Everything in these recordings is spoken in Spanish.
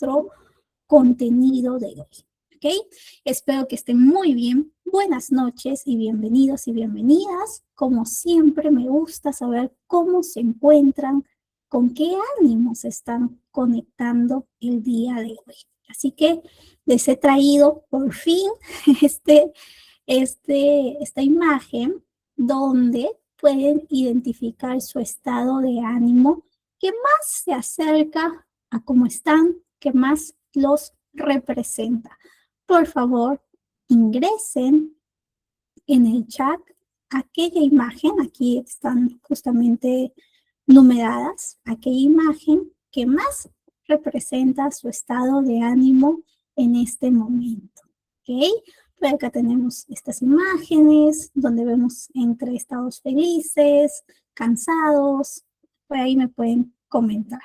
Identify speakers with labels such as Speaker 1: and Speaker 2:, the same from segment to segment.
Speaker 1: nuestro contenido de hoy. ¿Ok? Espero que estén muy bien. Buenas noches y bienvenidos y bienvenidas. Como siempre, me gusta saber cómo se encuentran, con qué ánimos están conectando el día de hoy. Así que les he traído por fin esta imagen donde pueden identificar su estado de ánimo que más se acerca a cómo están, que más los representa. Por favor, ingresen en el chat aquella imagen, aquí están justamente numeradas, aquella imagen que más representa su estado de ánimo en este momento. ¿Ok? Por acá tenemos estas imágenes donde vemos entre estados felices, cansados. Por ahí me pueden comentar.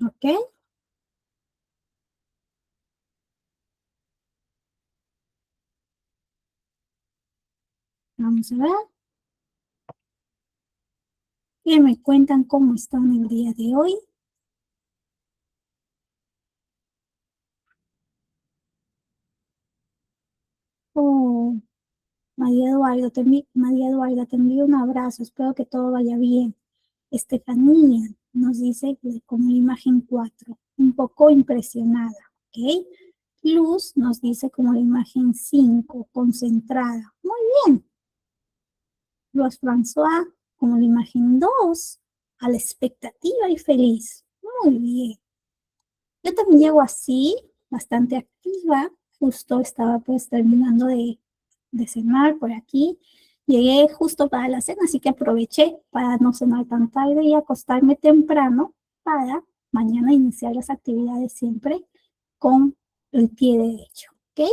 Speaker 1: ¿Ok? Vamos a ver. Y me cuentan cómo están el día de hoy. Oh, María Eduarda, te envío un abrazo. Espero que todo vaya bien. Estefanía nos dice como imagen 4, un poco impresionada. ¿Ok? Luz nos dice como la imagen 5, concentrada. Muy bien. Luis François como la imagen 2, a la expectativa y feliz. Muy bien. Yo también llego así, bastante activa. Justo estaba pues terminando de cenar por aquí. Llegué justo para la cena, así que aproveché para no cenar tan tarde y acostarme temprano para mañana iniciar las actividades siempre con el pie derecho. ¿Ok?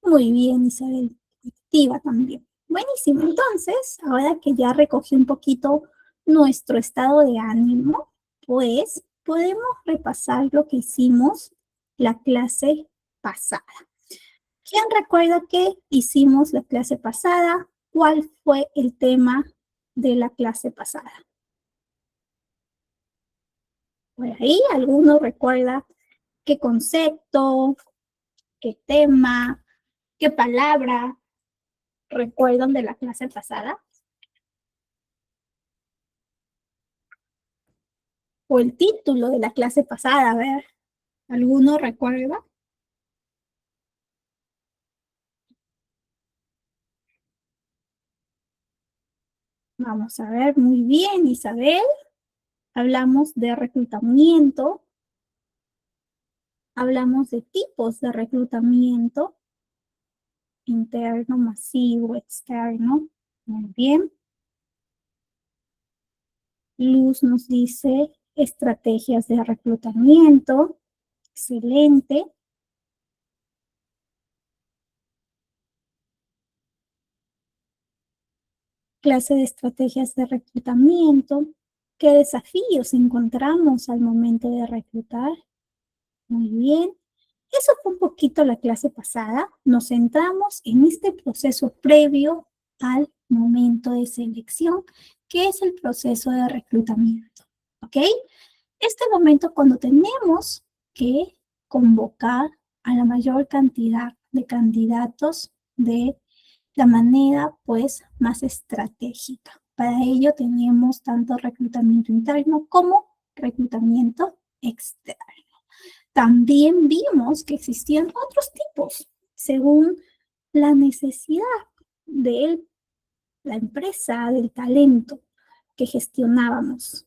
Speaker 1: Muy bien, Isabel. Activa también. Buenísimo. Entonces, ahora que ya recogí un poquito nuestro estado de ánimo, pues podemos repasar lo que hicimos la clase pasada. ¿Quién recuerda que hicimos la clase pasada? ¿Cuál fue el tema de la clase pasada? Por ahí, ¿alguno recuerda qué concepto, qué tema, qué palabra recuerdan de la clase pasada? O el título de la clase pasada, a ver, ¿alguno recuerda? Vamos a ver, muy bien, Isabel. Hablamos de reclutamiento, hablamos de tipos de reclutamiento, interno, masivo, externo. Muy bien. Luz nos dice estrategias de reclutamiento. Excelente. Clase de estrategias de reclutamiento. ¿Qué desafíos encontramos al momento de reclutar? Muy bien. Eso fue un poquito la clase pasada. Nos centramos en este proceso previo al momento de selección, que es el proceso de reclutamiento. ¿Ok? Este momento cuando tenemos que convocar a la mayor cantidad de candidatos de la manera pues más estratégica. Para ello tenemos tanto reclutamiento interno como reclutamiento externo. También vimos que existían otros tipos según la necesidad de la empresa, del talento que gestionábamos.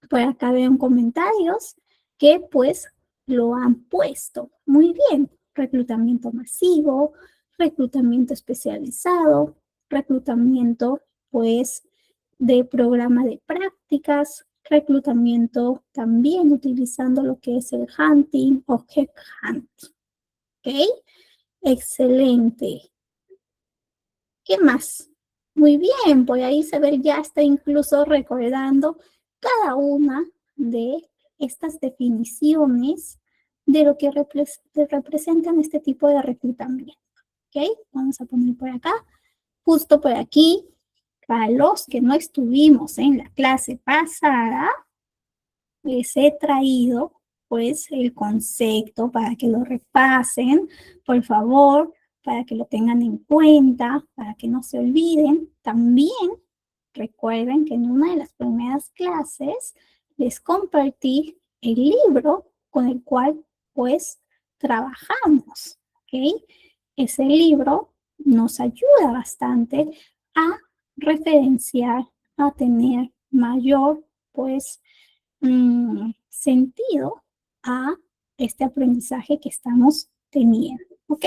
Speaker 1: Por acá veo comentarios que pues lo han puesto. Muy bien, reclutamiento masivo, reclutamiento especializado, reclutamiento pues de programa de prácticas, reclutamiento también utilizando lo que es el hunting o headhunt. ¿Ok? Excelente. ¿Qué más? Muy bien, por ahí saber ya está incluso recordando cada una de estas definiciones de lo que representan este tipo de reclutamiento. ¿Ok? Vamos a poner por acá, justo por aquí, para los que no estuvimos en la clase pasada, les he traído pues el concepto para que lo repasen, por favor, para que lo tengan en cuenta, para que no se olviden. También recuerden que en una de las primeras clases les compartí el libro con el cual pues trabajamos, ¿ok? Ese libro nos ayuda bastante a referenciar, a tener mayor pues sentido a este aprendizaje que estamos teniendo, ¿ok?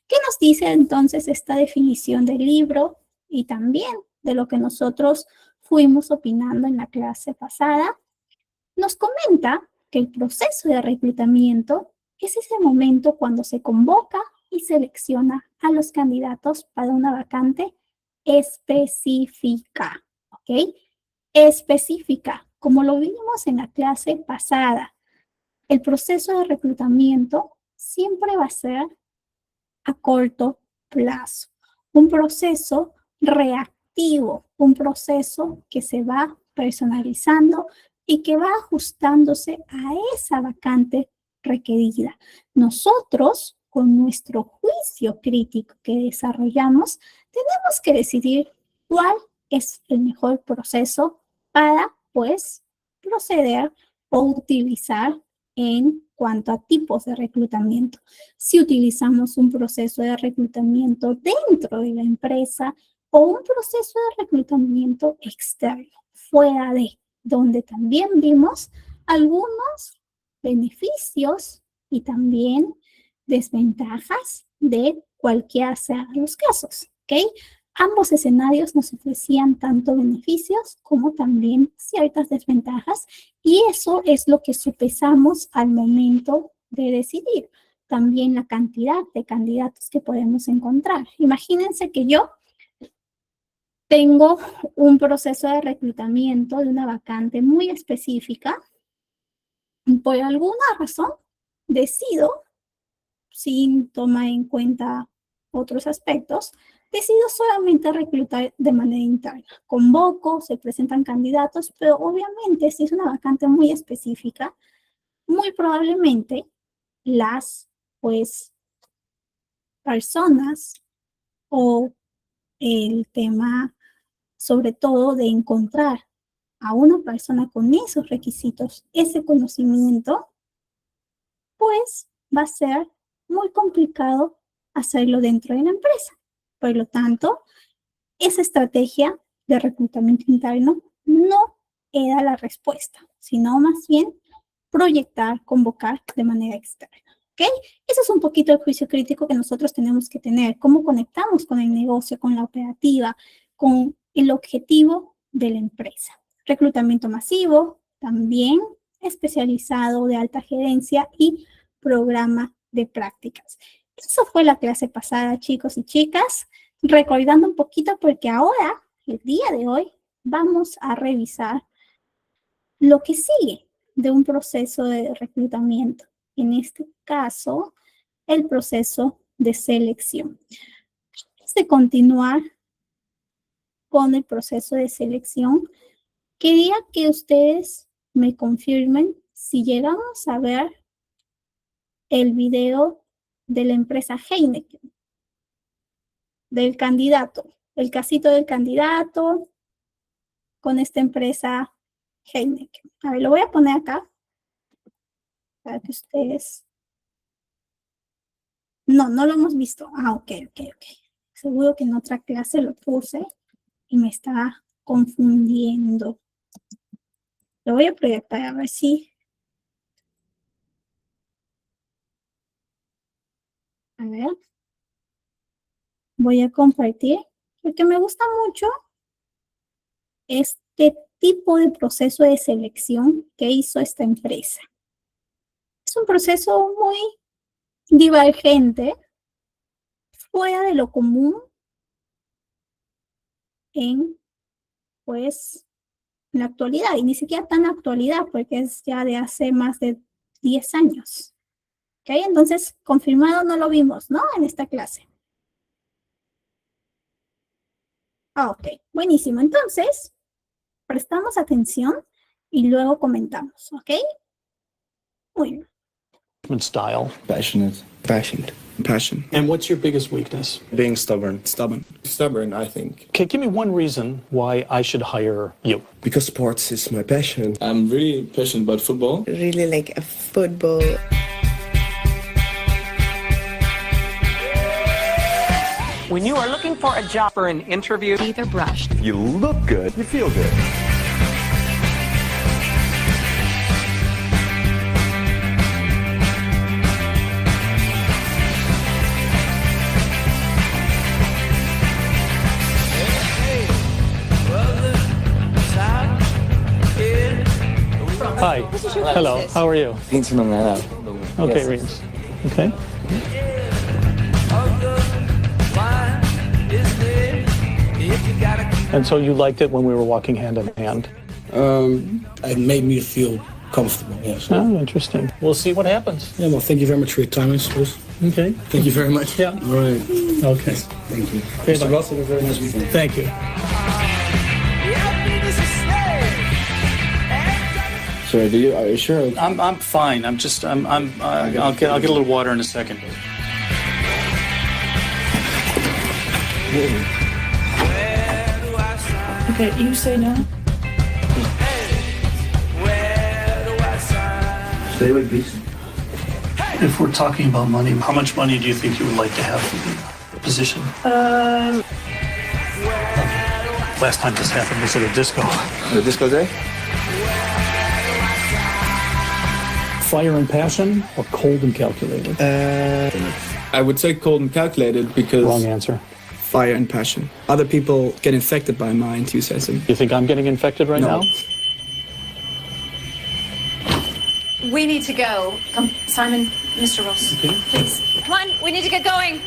Speaker 1: ¿Qué nos dice entonces esta definición del libro y también de lo que nosotros fuimos opinando en la clase pasada? Nos comenta que el proceso de reclutamiento es ese momento cuando se convoca y selecciona a los candidatos para una vacante específica, ¿ok? Específica, como lo vimos en la clase pasada. El proceso de reclutamiento siempre va a ser a corto plazo, un proceso reactivo, un proceso que se va personalizando y que va ajustándose a esa vacante requerida. Nosotros, con nuestro juicio crítico que desarrollamos, tenemos que decidir cuál es el mejor proceso para, pues, proceder o utilizar en cuanto a tipos de reclutamiento. Si utilizamos un proceso de reclutamiento dentro de la empresa o un proceso de reclutamiento externo, fuera de, donde también vimos algunos beneficios y también desventajas de cualquiera sea los casos, ¿ok? Ambos escenarios nos ofrecían tanto beneficios como también ciertas desventajas y eso es lo que sopesamos al momento de decidir. También la cantidad de candidatos que podemos encontrar. Imagínense que yo tengo un proceso de reclutamiento de una vacante muy específica. Por alguna razón, decido, sin tomar en cuenta otros aspectos, decido solamente reclutar de manera interna. Convoco, se presentan candidatos, pero obviamente si es una vacante muy específica, muy probablemente las pues personas o el tema sobre todo de encontrar a una persona con esos requisitos, ese conocimiento, pues va a ser muy complicado hacerlo dentro de la empresa. Por lo tanto, esa estrategia de reclutamiento interno no era la respuesta, sino más bien proyectar, convocar de manera externa. ¿Ok? Eso es un poquito el juicio crítico que nosotros tenemos que tener, cómo conectamos con el negocio, con la operativa, con el objetivo de la empresa. Reclutamiento masivo, también especializado de alta gerencia y programa de prácticas. Eso fue la clase pasada, chicos y chicas. Recordando un poquito porque ahora, el día de hoy, vamos a revisar lo que sigue de un proceso de reclutamiento. En este caso, el proceso de selección. Antes de continuar con el proceso de selección, quería que ustedes me confirmen si llegamos a ver el video de la empresa Heineken, del candidato, el casito del candidato con esta empresa Heineken. A ver, lo voy a poner acá para que ustedes... No, no lo hemos visto. Ah, ok. Seguro que en otra clase lo puse y me estaba confundiendo. Lo voy a proyectar a ver si... A ver. Voy a compartir. Porque me gusta mucho este tipo de proceso de selección que hizo esta empresa. Es un proceso muy divergente, fuera de lo común en, pues, en la actualidad, y ni siquiera tan actualidad, porque es ya de hace más de 10 años. ¿Ok? Entonces, confirmado no lo vimos, ¿no? En esta clase. Ok, buenísimo. Entonces, prestamos atención y luego comentamos, ¿ok? Muy bien.
Speaker 2: Style.
Speaker 3: Passionate. Passion.
Speaker 2: And what's your biggest weakness?
Speaker 3: Being stubborn.
Speaker 4: Stubborn, I think.
Speaker 2: Okay, give me one reason why I should hire you.
Speaker 3: Because sports is my passion.
Speaker 4: I'm really passionate about football.
Speaker 5: Really like a football.
Speaker 6: When you are looking for a job for an interview,
Speaker 7: Either brushed.
Speaker 8: You look good, you feel good.
Speaker 2: Hi. Hello. How are you?
Speaker 3: International.
Speaker 2: Okay, Reams. Okay. And so you liked it when we were walking hand in hand?
Speaker 9: It made me feel comfortable, yes.
Speaker 2: Oh, interesting. We'll see what happens.
Speaker 9: Yeah, well, thank you very much for your time, I suppose.
Speaker 2: Okay.
Speaker 9: Thank you very much.
Speaker 2: Yeah.
Speaker 9: All right.
Speaker 2: Okay.
Speaker 9: Thank you.
Speaker 2: Okay,
Speaker 9: Mr.
Speaker 2: bye.
Speaker 9: Russell, have a very nice weekend.
Speaker 2: Thank you.
Speaker 4: Sorry, are you sure?
Speaker 2: I'm fine. I'll get a little water in a second.
Speaker 7: Okay, you say no?
Speaker 3: Stay like this.
Speaker 2: If we're talking about money, how much money do you think you would like to have for the position? Last time this happened was at a disco.
Speaker 4: The disco day?
Speaker 2: Fire and passion or cold and calculated?
Speaker 10: I would say cold and calculated because
Speaker 2: Wrong answer.
Speaker 10: fire and passion. Other people get infected by my enthusiasm.
Speaker 2: You think I'm getting infected right
Speaker 10: No.
Speaker 2: now?
Speaker 7: We need to go. Simon, Mr. Ross, please. Come on, we need to get going.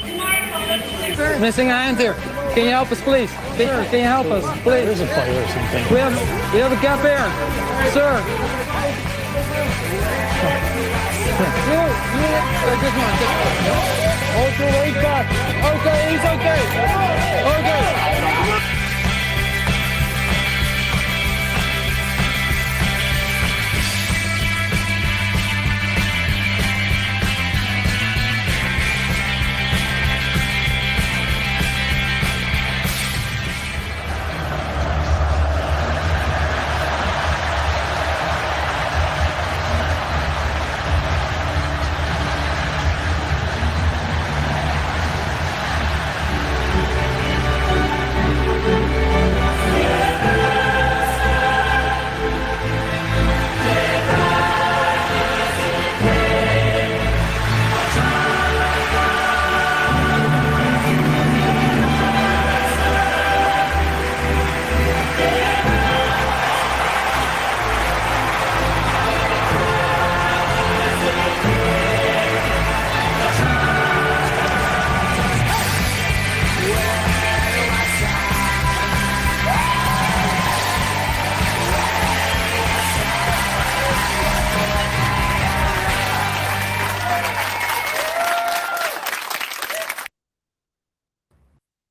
Speaker 11: Missing a hand here. Can you help us, please? Sir, can you help us, please?
Speaker 2: There's a fire or something.
Speaker 11: We have a gap here, sir. Just one. Okay, wait back. Okay, he's okay. Okay.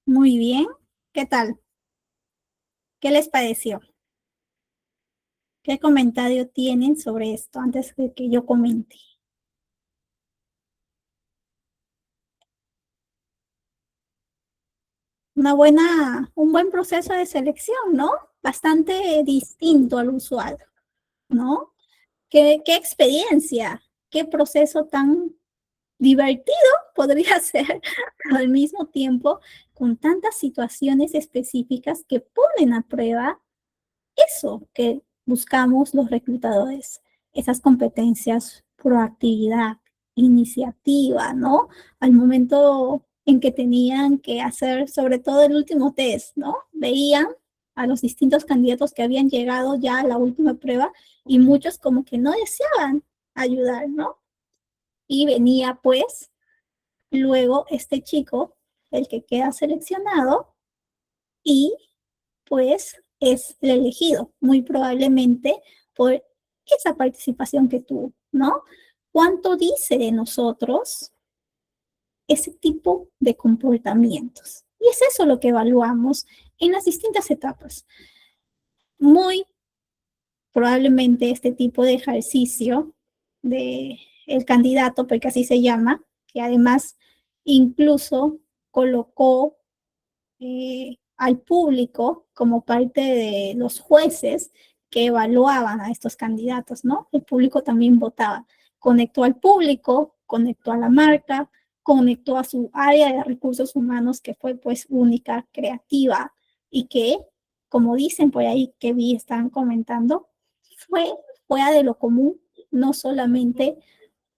Speaker 1: Muy bien. ¿Qué tal? ¿Qué les pareció? ¿Qué comentario tienen sobre esto antes de que yo comente? Un buen proceso de selección, ¿no? Bastante distinto al usual, ¿no? ¿Qué experiencia? ¿Qué proceso tan divertido podría ser, pero al mismo tiempo con tantas situaciones específicas que ponen a prueba eso que buscamos los reclutadores, esas competencias, proactividad, iniciativa, ¿no? Al momento en que tenían que hacer, sobre todo el último test, ¿no? Veían a los distintos candidatos que habían llegado ya a la última prueba y muchos como que no deseaban ayudar, ¿no? Y venía pues luego este chico, el que queda seleccionado, y pues es el elegido, muy probablemente por esa participación que tuvo, ¿no? ¿Cuánto dice de nosotros ese tipo de comportamientos? Y es eso lo que evaluamos en las distintas etapas. Muy probablemente este tipo de ejercicio de el candidato, porque así se llama, que además incluso colocó al público como parte de los jueces que evaluaban a estos candidatos, ¿no? El público también votaba. Conectó al público, conectó a la marca, conectó a su área de recursos humanos que fue pues única, creativa y que, como dicen por ahí que vi, están comentando, fue fuera de lo común, no solamente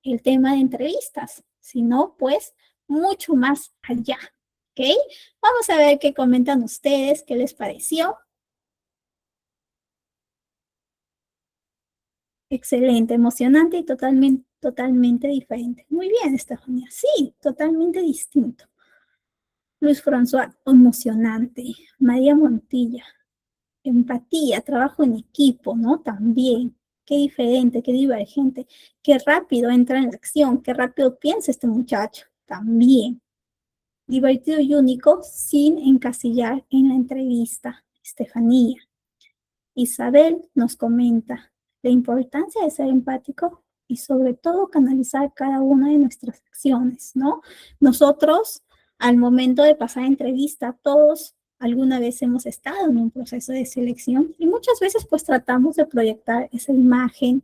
Speaker 1: el tema de entrevistas, sino pues mucho más allá, ¿ok? Vamos a ver qué comentan ustedes, qué les pareció. Excelente, emocionante y totalmente diferente. Muy bien, Estefanía. Sí, totalmente distinto. Luis François, emocionante. María Montilla, empatía, trabajo en equipo, ¿no? También. Qué diferente, qué divergente. Qué rápido entra en la acción, qué rápido piensa este muchacho. También. Divertido y único sin encasillar en la entrevista. Estefanía. Isabel nos comenta la importancia de ser empático y sobre todo canalizar cada una de nuestras acciones, ¿no? Nosotros, al momento de pasar entrevista, todos alguna vez hemos estado en un proceso de selección y muchas veces pues tratamos de proyectar esa imagen,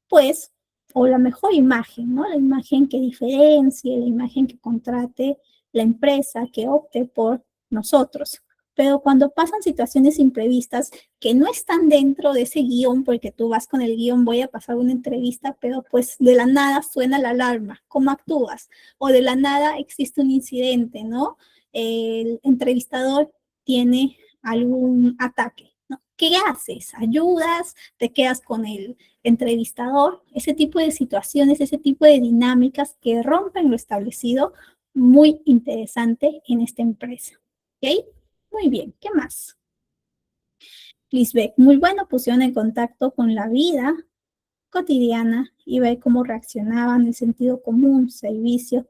Speaker 1: pues, o la mejor imagen, ¿no? La imagen que diferencie, la imagen que contrate la empresa, que opte por nosotros. Pero cuando pasan situaciones imprevistas que no están dentro de ese guión, porque tú vas con el guión, voy a pasar una entrevista, pero pues de la nada suena la alarma, ¿cómo actúas? O de la nada existe un incidente, ¿no? El entrevistador tiene algún ataque, ¿no? ¿Qué haces? ¿Ayudas? ¿Te quedas con el entrevistador? Ese tipo de situaciones, ese tipo de dinámicas que rompen lo establecido, muy interesante en esta empresa, ¿ok? Muy bien, ¿qué más? Lisbeth, muy bueno, pusieron en contacto con la vida cotidiana y ver cómo reaccionaban, el sentido común, servicio,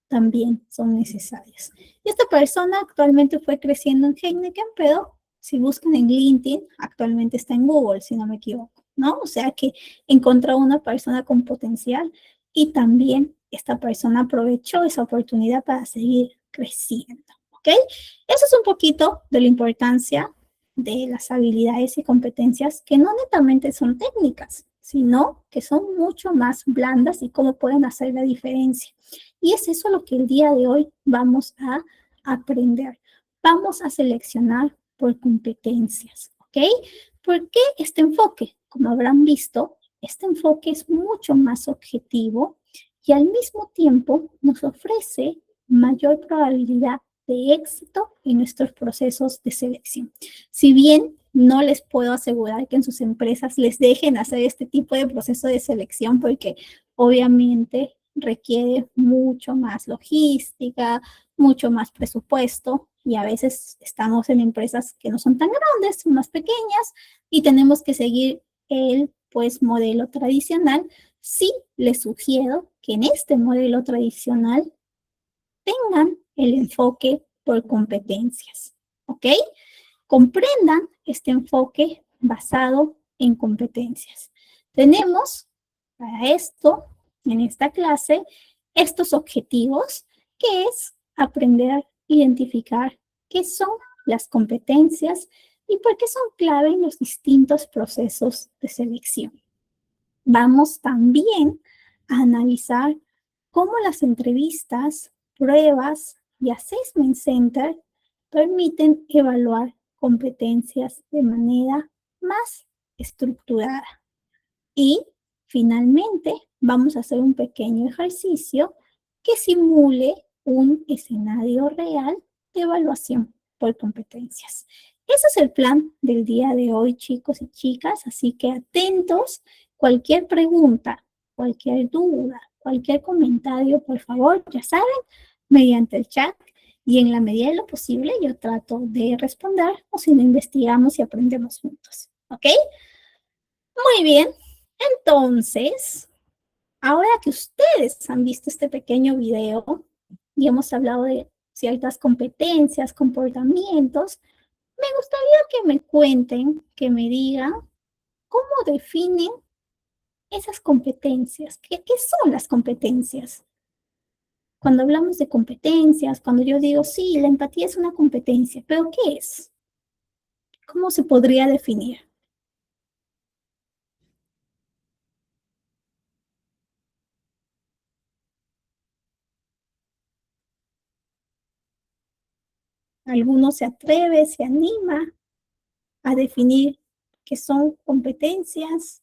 Speaker 1: también son necesarios. Y esta persona actualmente fue creciendo en Heineken, pero si buscan en LinkedIn, actualmente está en Google, si no me equivoco, ¿no? O sea que encontró una persona con potencial y también esta persona aprovechó esa oportunidad para seguir creciendo. ¿Ok? Eso es un poquito de la importancia de las habilidades y competencias que no netamente son técnicas, sino que son mucho más blandas y cómo pueden hacer la diferencia. Y es eso lo que el día de hoy vamos a aprender. Vamos a seleccionar por competencias, ¿ok? ¿Por qué este enfoque? Como habrán visto, este enfoque es mucho más objetivo y al mismo tiempo nos ofrece mayor probabilidad de éxito en nuestros procesos de selección. Si bien no les puedo asegurar que en sus empresas les dejen hacer este tipo de proceso de selección porque obviamente requiere mucho más logística, mucho más presupuesto y a veces estamos en empresas que no son tan grandes, son más pequeñas y tenemos que seguir el pues modelo tradicional. Sí les sugiero que en este modelo tradicional tengan el enfoque por competencias, ¿ok? Comprendan este enfoque basado en competencias. Tenemos para esto, en esta clase, estos objetivos, que es aprender a identificar qué son las competencias y por qué son clave en los distintos procesos de selección. Vamos también a analizar cómo las entrevistas, pruebas y assessment center permiten evaluar competencias de manera más estructurada. Y finalmente vamos a hacer un pequeño ejercicio que simule un escenario real de evaluación por competencias. Ese es el plan del día de hoy, chicos y chicas, así que atentos. Cualquier pregunta, cualquier duda, cualquier comentario, por favor, ya saben, mediante el chat y en la medida de lo posible yo trato de responder o si no investigamos y aprendemos juntos. ¿Ok? Muy bien. Entonces, ahora que ustedes han visto este pequeño video y hemos hablado de ciertas competencias, comportamientos, me gustaría que me cuenten, que me digan cómo definen esas competencias. ¿Qué son las competencias? Cuando hablamos de competencias, cuando yo digo, sí, la empatía es una competencia, ¿pero qué es? ¿Cómo se podría definir? ¿Alguno se atreve, se anima a definir qué son competencias?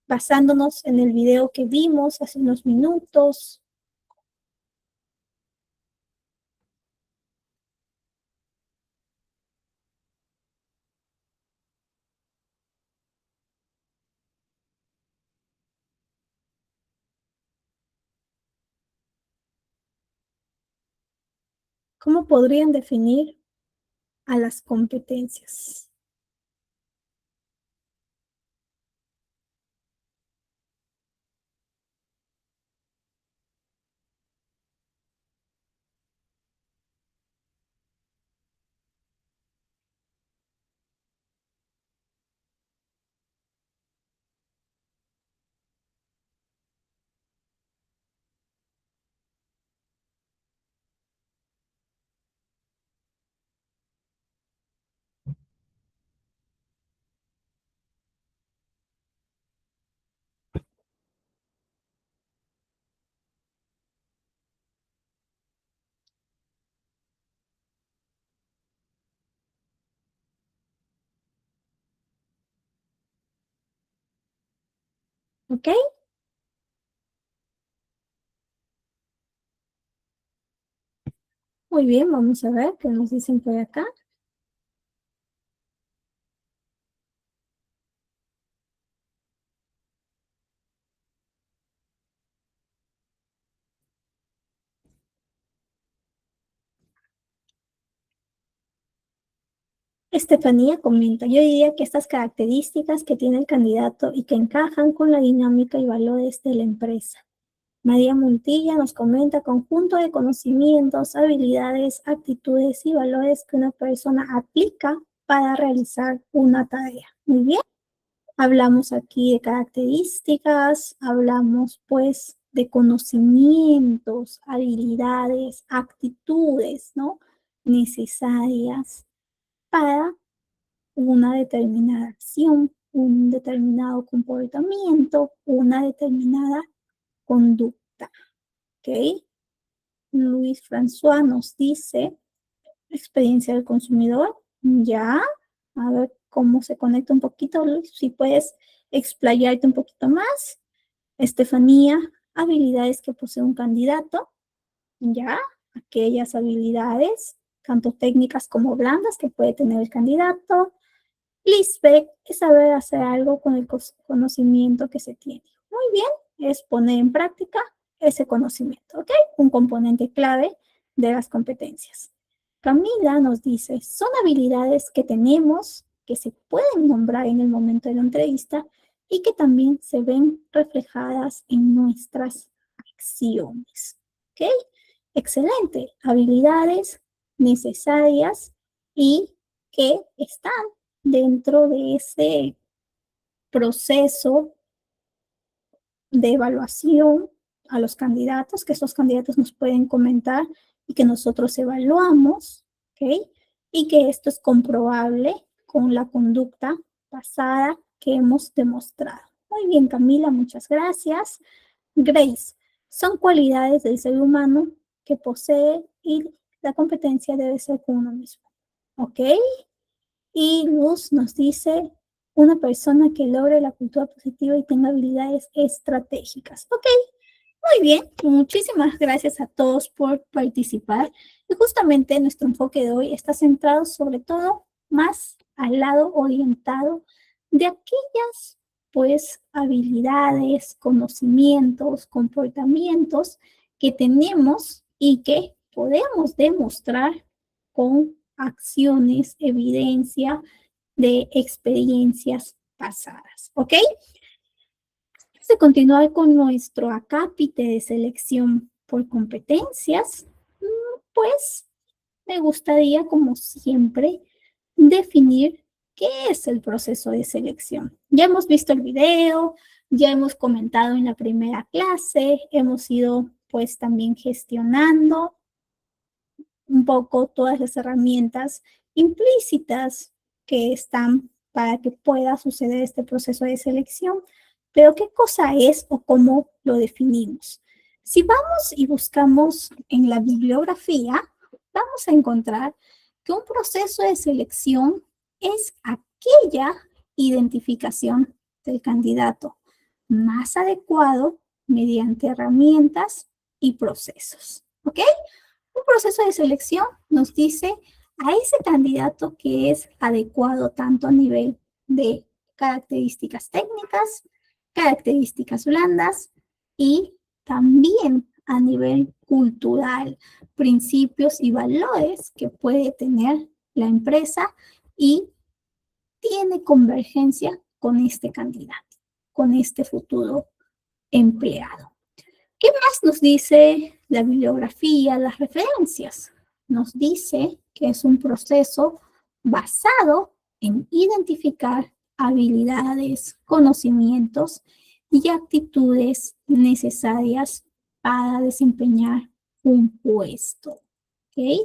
Speaker 1: Basándonos en el video que vimos hace unos minutos. ¿Cómo podrían definir a las competencias? ¿Ok? Muy bien, vamos a ver qué nos dicen por acá. Estefanía comenta, yo diría que estas características que tiene el candidato y que encajan con la dinámica y valores de la empresa. María Montilla nos comenta conjunto de conocimientos, habilidades, actitudes y valores que una persona aplica para realizar una tarea. Muy bien. Hablamos aquí de características, hablamos pues de conocimientos, habilidades, actitudes, ¿no? Necesarias para una determinada acción, un determinado comportamiento, una determinada conducta. ¿Ok? Luis François nos dice, experiencia del consumidor, ya, a ver cómo se conecta un poquito, Luis, si puedes explayarte un poquito más. Estefanía, habilidades que posee un candidato, ya, aquellas habilidades, tanto técnicas como blandas que puede tener el candidato. Lisbeth es saber hacer algo con el conocimiento que se tiene. Muy bien, es poner en práctica ese conocimiento, ¿ok? Un componente clave de las competencias. Camila nos dice, son habilidades que tenemos, que se pueden nombrar en el momento de la entrevista y que también se ven reflejadas en nuestras acciones, ¿ok? Excelente, habilidades necesarias y que están dentro de ese proceso de evaluación a los candidatos, que esos candidatos nos pueden comentar y que nosotros evaluamos, ¿ok? Y que esto es comprobable con la conducta pasada que hemos demostrado. Muy bien, Camila, muchas gracias. Grace, son cualidades del ser humano que posee y la competencia debe ser con uno mismo, ¿ok? Y Luz nos dice, una persona que logre la cultura positiva y tenga habilidades estratégicas. Ok, muy bien. Muchísimas gracias a todos por participar. Y justamente nuestro enfoque de hoy está centrado sobre todo más al lado orientado de aquellas, pues, habilidades, conocimientos, comportamientos que tenemos y que podemos demostrar con acciones, evidencia de experiencias pasadas, ¿ok? Antes de continuar con nuestro acápite de selección por competencias, pues me gustaría, como siempre, definir qué es el proceso de selección. Ya hemos visto el video, ya hemos comentado en la primera clase, hemos ido pues también gestionando un poco todas las herramientas implícitas que están para que pueda suceder este proceso de selección. Pero ¿qué cosa es o cómo lo definimos? Si vamos y buscamos en la bibliografía, vamos a encontrar que un proceso de selección es aquella identificación del candidato más adecuado mediante herramientas y procesos, ¿ok? Un proceso de selección nos dice a ese candidato que es adecuado tanto a nivel de características técnicas, características blandas y también a nivel cultural, principios y valores que puede tener la empresa y tiene convergencia con este candidato, con este futuro empleado. ¿Qué más nos dice la bibliografía, las referencias? Nos dice que es un proceso basado en identificar habilidades, conocimientos y actitudes necesarias para desempeñar un puesto, ¿ok?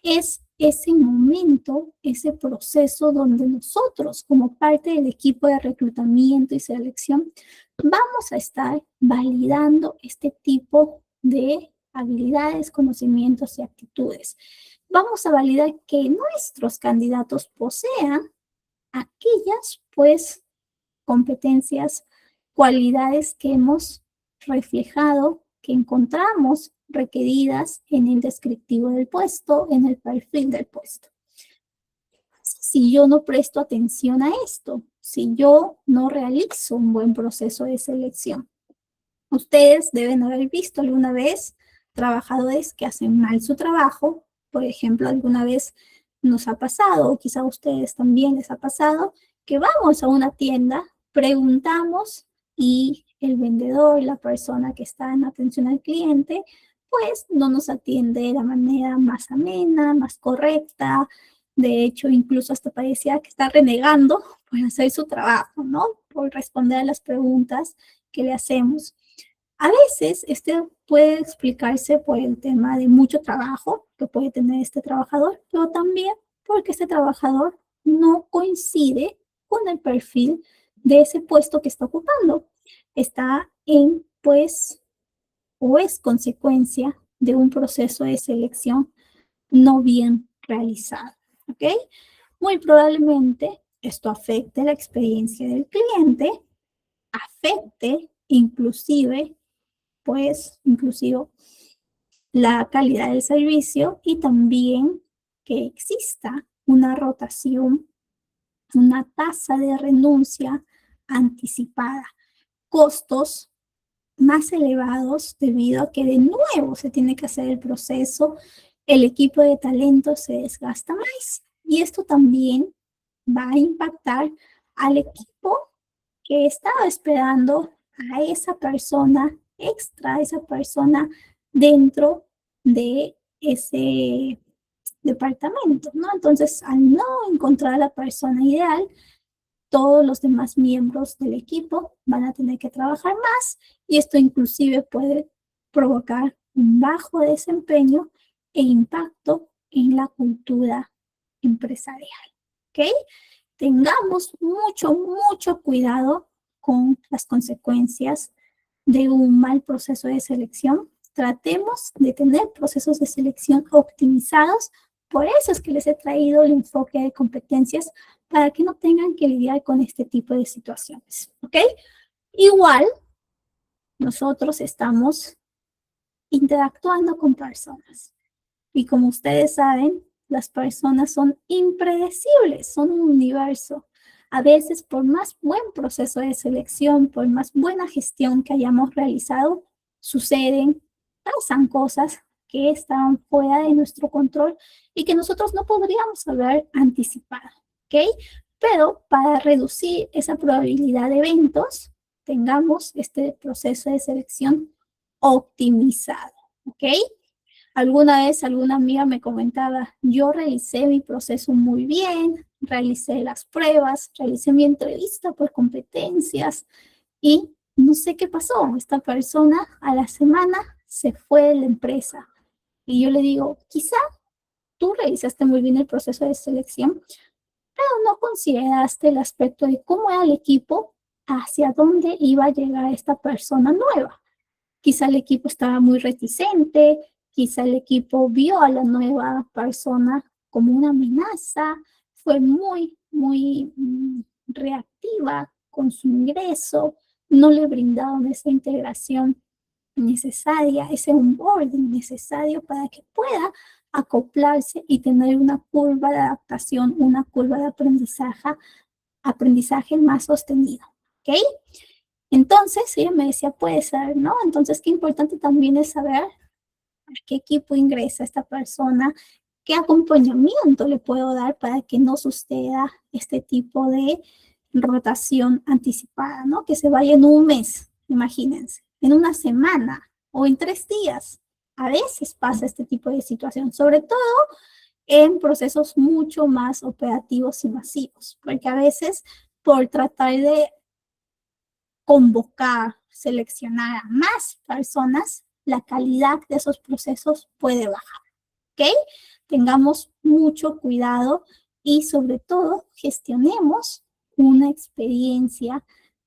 Speaker 1: Es ese momento, ese proceso donde nosotros, como parte del equipo de reclutamiento y selección, vamos a estar validando este tipo de habilidades, conocimientos y actitudes. Vamos a validar que nuestros candidatos posean aquellas, pues, competencias, cualidades que hemos reflejado, que encontramos requeridas en el descriptivo del puesto, en el perfil del puesto. Si yo no presto atención a esto, si yo no realizo un buen proceso de selección, ustedes deben haber visto alguna vez trabajadores que hacen mal su trabajo. Por ejemplo, alguna vez nos ha pasado, o quizá a ustedes también les ha pasado, que vamos a una tienda, preguntamos y el vendedor, la persona que está en atención al cliente, pues no nos atiende de la manera más amena, más correcta. De hecho, incluso hasta parecía que está renegando por hacer su trabajo, ¿no? Por responder a las preguntas que le hacemos. A veces, este puede explicarse por el tema de mucho trabajo que puede tener este trabajador, pero también porque este trabajador no coincide con el perfil de ese puesto que está ocupando. Está en, pues, o es consecuencia de un proceso de selección no bien realizado, ¿ok? Muy probablemente esto afecte la experiencia del cliente, afecte inclusive la calidad del servicio y también que exista una rotación, una tasa de renuncia anticipada, costos más elevados debido a que de nuevo se tiene que hacer el proceso, el equipo de talento se desgasta más y esto también va a impactar al equipo que estaba esperando a esa persona extra, esa persona dentro de ese departamento, ¿no? Entonces, al no encontrar a la persona ideal, todos los demás miembros del equipo van a tener que trabajar más y esto inclusive puede provocar un bajo desempeño e impacto en la cultura empresarial, ¿ok? Tengamos mucho cuidado con las consecuencias de un mal proceso de selección. Tratemos de tener procesos de selección optimizados. Por eso es que les he traído el enfoque de competencias para que no tengan que lidiar con este tipo de situaciones, ¿ok? Igual, nosotros estamos interactuando con personas. Y como ustedes saben, las personas son impredecibles, son un universo. A veces, por más buen proceso de selección, por más buena gestión que hayamos realizado, suceden pasan cosas que están fuera de nuestro control y que nosotros no podríamos haber anticipado, ¿ok? Pero para reducir esa probabilidad de eventos, tengamos este proceso de selección optimizado, ¿ok? Alguna vez alguna amiga me comentaba, yo realicé mi proceso muy bien, realicé las pruebas, realicé mi entrevista por competencias y no sé qué pasó. Esta persona a la semana se fue de la empresa. Y yo le digo, quizá tú realizaste muy bien el proceso de selección, pero no consideraste el aspecto de cómo era el equipo, hacia dónde iba a llegar esta persona nueva. Quizá el equipo estaba muy reticente, quizá el equipo vio a la nueva persona como una amenaza, fue muy reactiva con su ingreso, no le brindaron esa integración necesaria, ese onboarding necesario para que pueda acoplarse y tener una curva de adaptación, una curva de aprendizaje más sostenido, ¿ok? Entonces, ella me decía, puede ser, ¿no? Entonces, qué importante también es saber a qué equipo ingresa esta persona, qué acompañamiento le puedo dar para que no suceda este tipo de rotación anticipada, ¿no? Que se vaya en un mes, imagínense, en una semana o en 3 días. A veces pasa este tipo de situación, sobre todo en procesos mucho más operativos y masivos, porque a veces por tratar de convocar, seleccionar a más personas, la calidad de esos procesos puede bajar, ¿ok? Tengamos mucho cuidado y sobre todo gestionemos una experiencia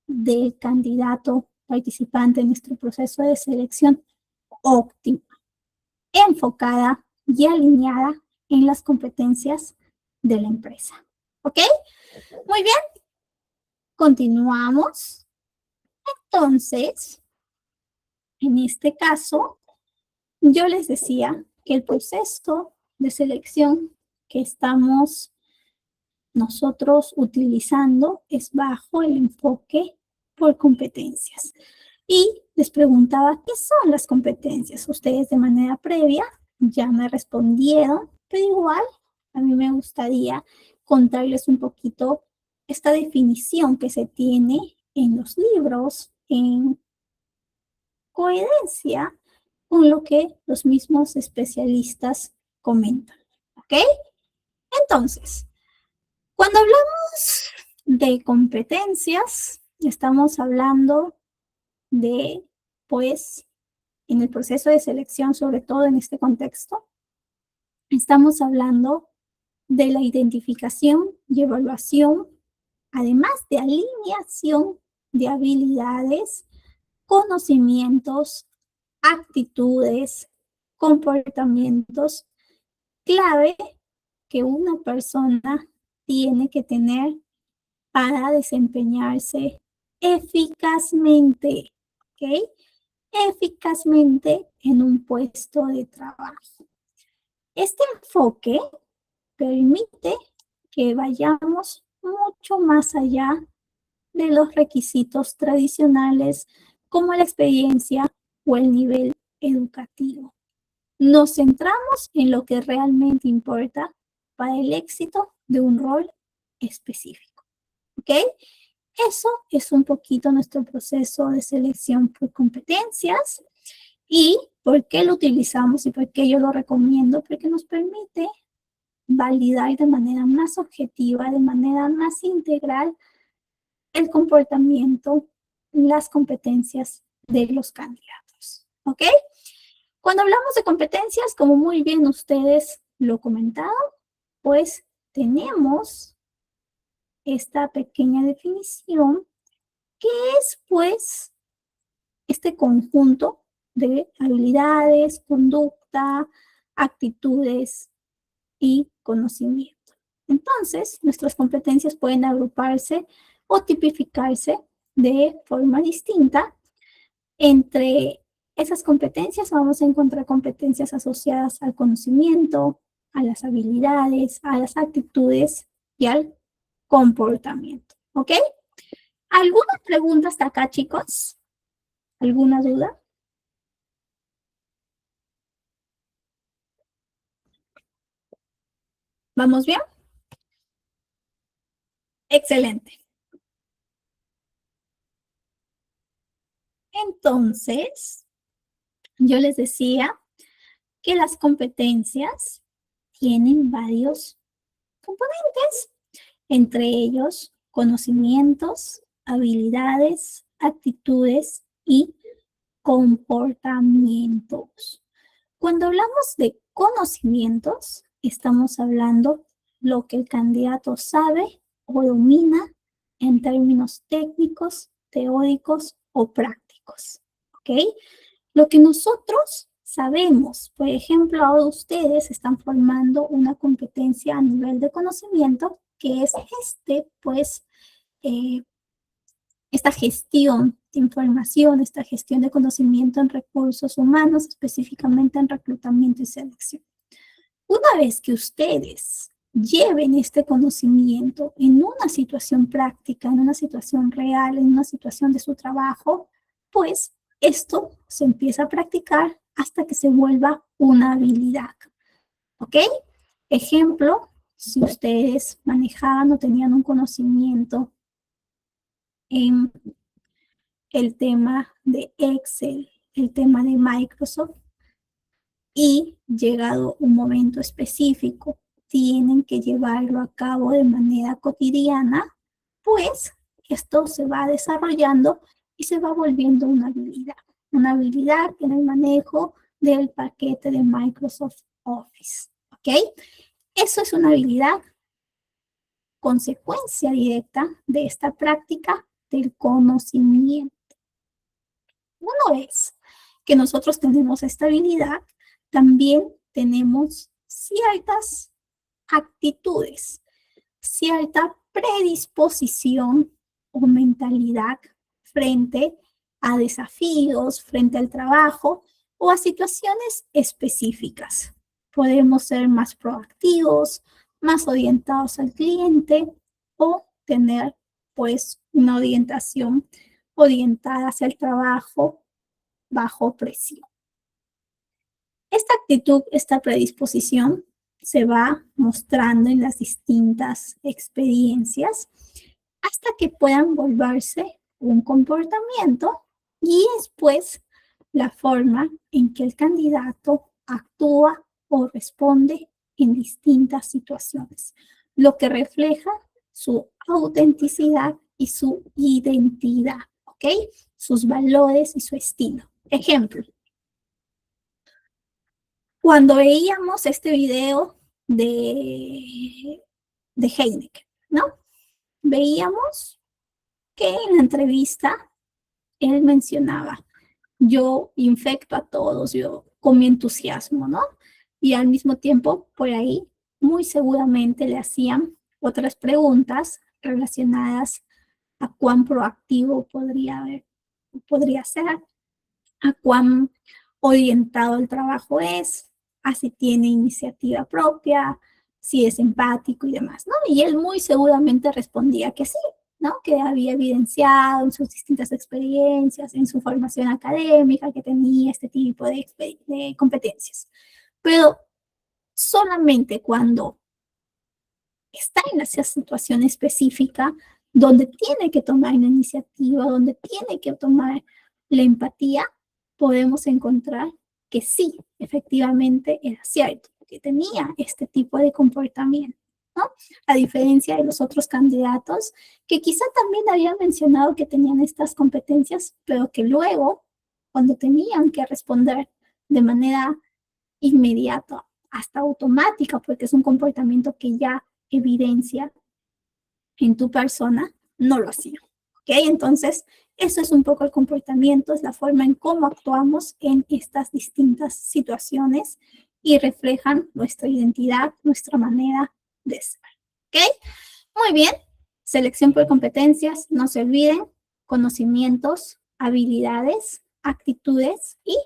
Speaker 1: del candidato participante en nuestro proceso de selección óptima, enfocada y alineada en las competencias de la empresa, ¿ok? Muy bien, continuamos. Entonces, en este caso, yo les decía que el proceso de selección que estamos nosotros utilizando es bajo el enfoque por competencias. Y les preguntaba, ¿qué son las competencias? Ustedes de manera previa ya me respondieron, pero igual a mí me gustaría contarles un poquito esta definición que se tiene en los libros, en coherencia con lo que los mismos especialistas comentan, ¿ok? Entonces, cuando hablamos de competencias, estamos hablando de, pues, en el proceso de selección, sobre todo en este contexto, estamos hablando de la identificación y evaluación, además de alineación de habilidades, conocimientos, actitudes, comportamientos clave que una persona tiene que tener para desempeñarse eficazmente, ¿ok? Eficazmente en un puesto de trabajo. Este enfoque permite que vayamos mucho más allá de los requisitos tradicionales como la experiencia o el nivel educativo. Nos centramos en lo que realmente importa para el éxito de un rol específico, ¿ok? Eso es un poquito nuestro proceso de selección por competencias y por qué lo utilizamos y por qué yo lo recomiendo, porque nos permite validar de manera más objetiva, de manera más integral el comportamiento, las competencias de los candidatos, ¿ok? Cuando hablamos de competencias, como muy bien ustedes lo comentaron, pues tenemos esta pequeña definición que es, pues, este conjunto de habilidades, conducta, actitudes y conocimiento. Entonces, nuestras competencias pueden agruparse o tipificarse de forma distinta. Entre esas competencias vamos a encontrar competencias asociadas al conocimiento, a las habilidades, a las actitudes y al comportamiento, ¿ok? ¿Alguna pregunta hasta acá, chicos? ¿Alguna duda? ¿Vamos bien? Excelente. Entonces, yo les decía que las competencias tienen varios componentes, entre ellos conocimientos, habilidades, actitudes y comportamientos. Cuando hablamos de conocimientos, estamos hablando lo que el candidato sabe o domina en términos técnicos, teóricos o prácticos, ¿ok? Lo que nosotros sabemos, por ejemplo, ahora ustedes están formando una competencia a nivel de conocimiento, que es esta gestión de información, esta gestión de conocimiento en recursos humanos, específicamente en reclutamiento y selección. Una vez que ustedes lleven este conocimiento en una situación práctica, en una situación real, en una situación de su trabajo, pues esto se empieza a practicar hasta que se vuelva una habilidad. ¿Ok? Ejemplo, si ustedes manejaban o tenían un conocimiento en el tema de Excel, el tema de Microsoft, y llegado un momento específico, tienen que llevarlo a cabo de manera cotidiana, pues esto se va desarrollando y se va volviendo una habilidad en el manejo del paquete de Microsoft Office, ¿ok? Eso es una habilidad, consecuencia directa de esta práctica del conocimiento. Una vez que nosotros tenemos esta habilidad, también tenemos ciertas actitudes, cierta predisposición o mentalidad frente a desafíos, frente al trabajo o a situaciones específicas. Podemos ser más proactivos, más orientados al cliente o tener pues una orientación orientada hacia el trabajo bajo presión. Esta actitud, esta predisposición se va mostrando en las distintas experiencias hasta que puedan volverse un comportamiento y después la forma en que el candidato actúa o responde en distintas situaciones, lo que refleja su autenticidad y su identidad, ¿ok? Sus valores y su estilo. Ejemplo, cuando veíamos este video de Heineken, ¿no? Veíamos que en la entrevista él mencionaba, yo infecto a todos, yo con mi entusiasmo, ¿no? Y al mismo tiempo, por ahí, muy seguramente le hacían otras preguntas relacionadas a cuán proactivo podría ser, a cuán orientado el trabajo es, a si tiene iniciativa propia, si es empático y demás, ¿no? Y él muy seguramente respondía que sí, ¿no? Que había evidenciado en sus distintas experiencias, en su formación académica, que tenía este tipo de competencias. Pero solamente cuando está en esa situación específica, donde tiene que tomar la iniciativa, donde tiene que tomar la empatía, podemos encontrar que sí, efectivamente era cierto, que tenía este tipo de comportamiento, ¿no? A diferencia de los otros candidatos que quizá también habían mencionado que tenían estas competencias, pero que luego, cuando tenían que responder de manera inmediata, hasta automática, porque es un comportamiento que ya evidencia en tu persona, no lo hacían. ¿Ok? Entonces, eso es un poco el comportamiento, es la forma en cómo actuamos en estas distintas situaciones y reflejan nuestra identidad, nuestra manera de ser. ¿Ok? Muy bien. Selección por competencias, no se olviden, conocimientos, habilidades, actitudes y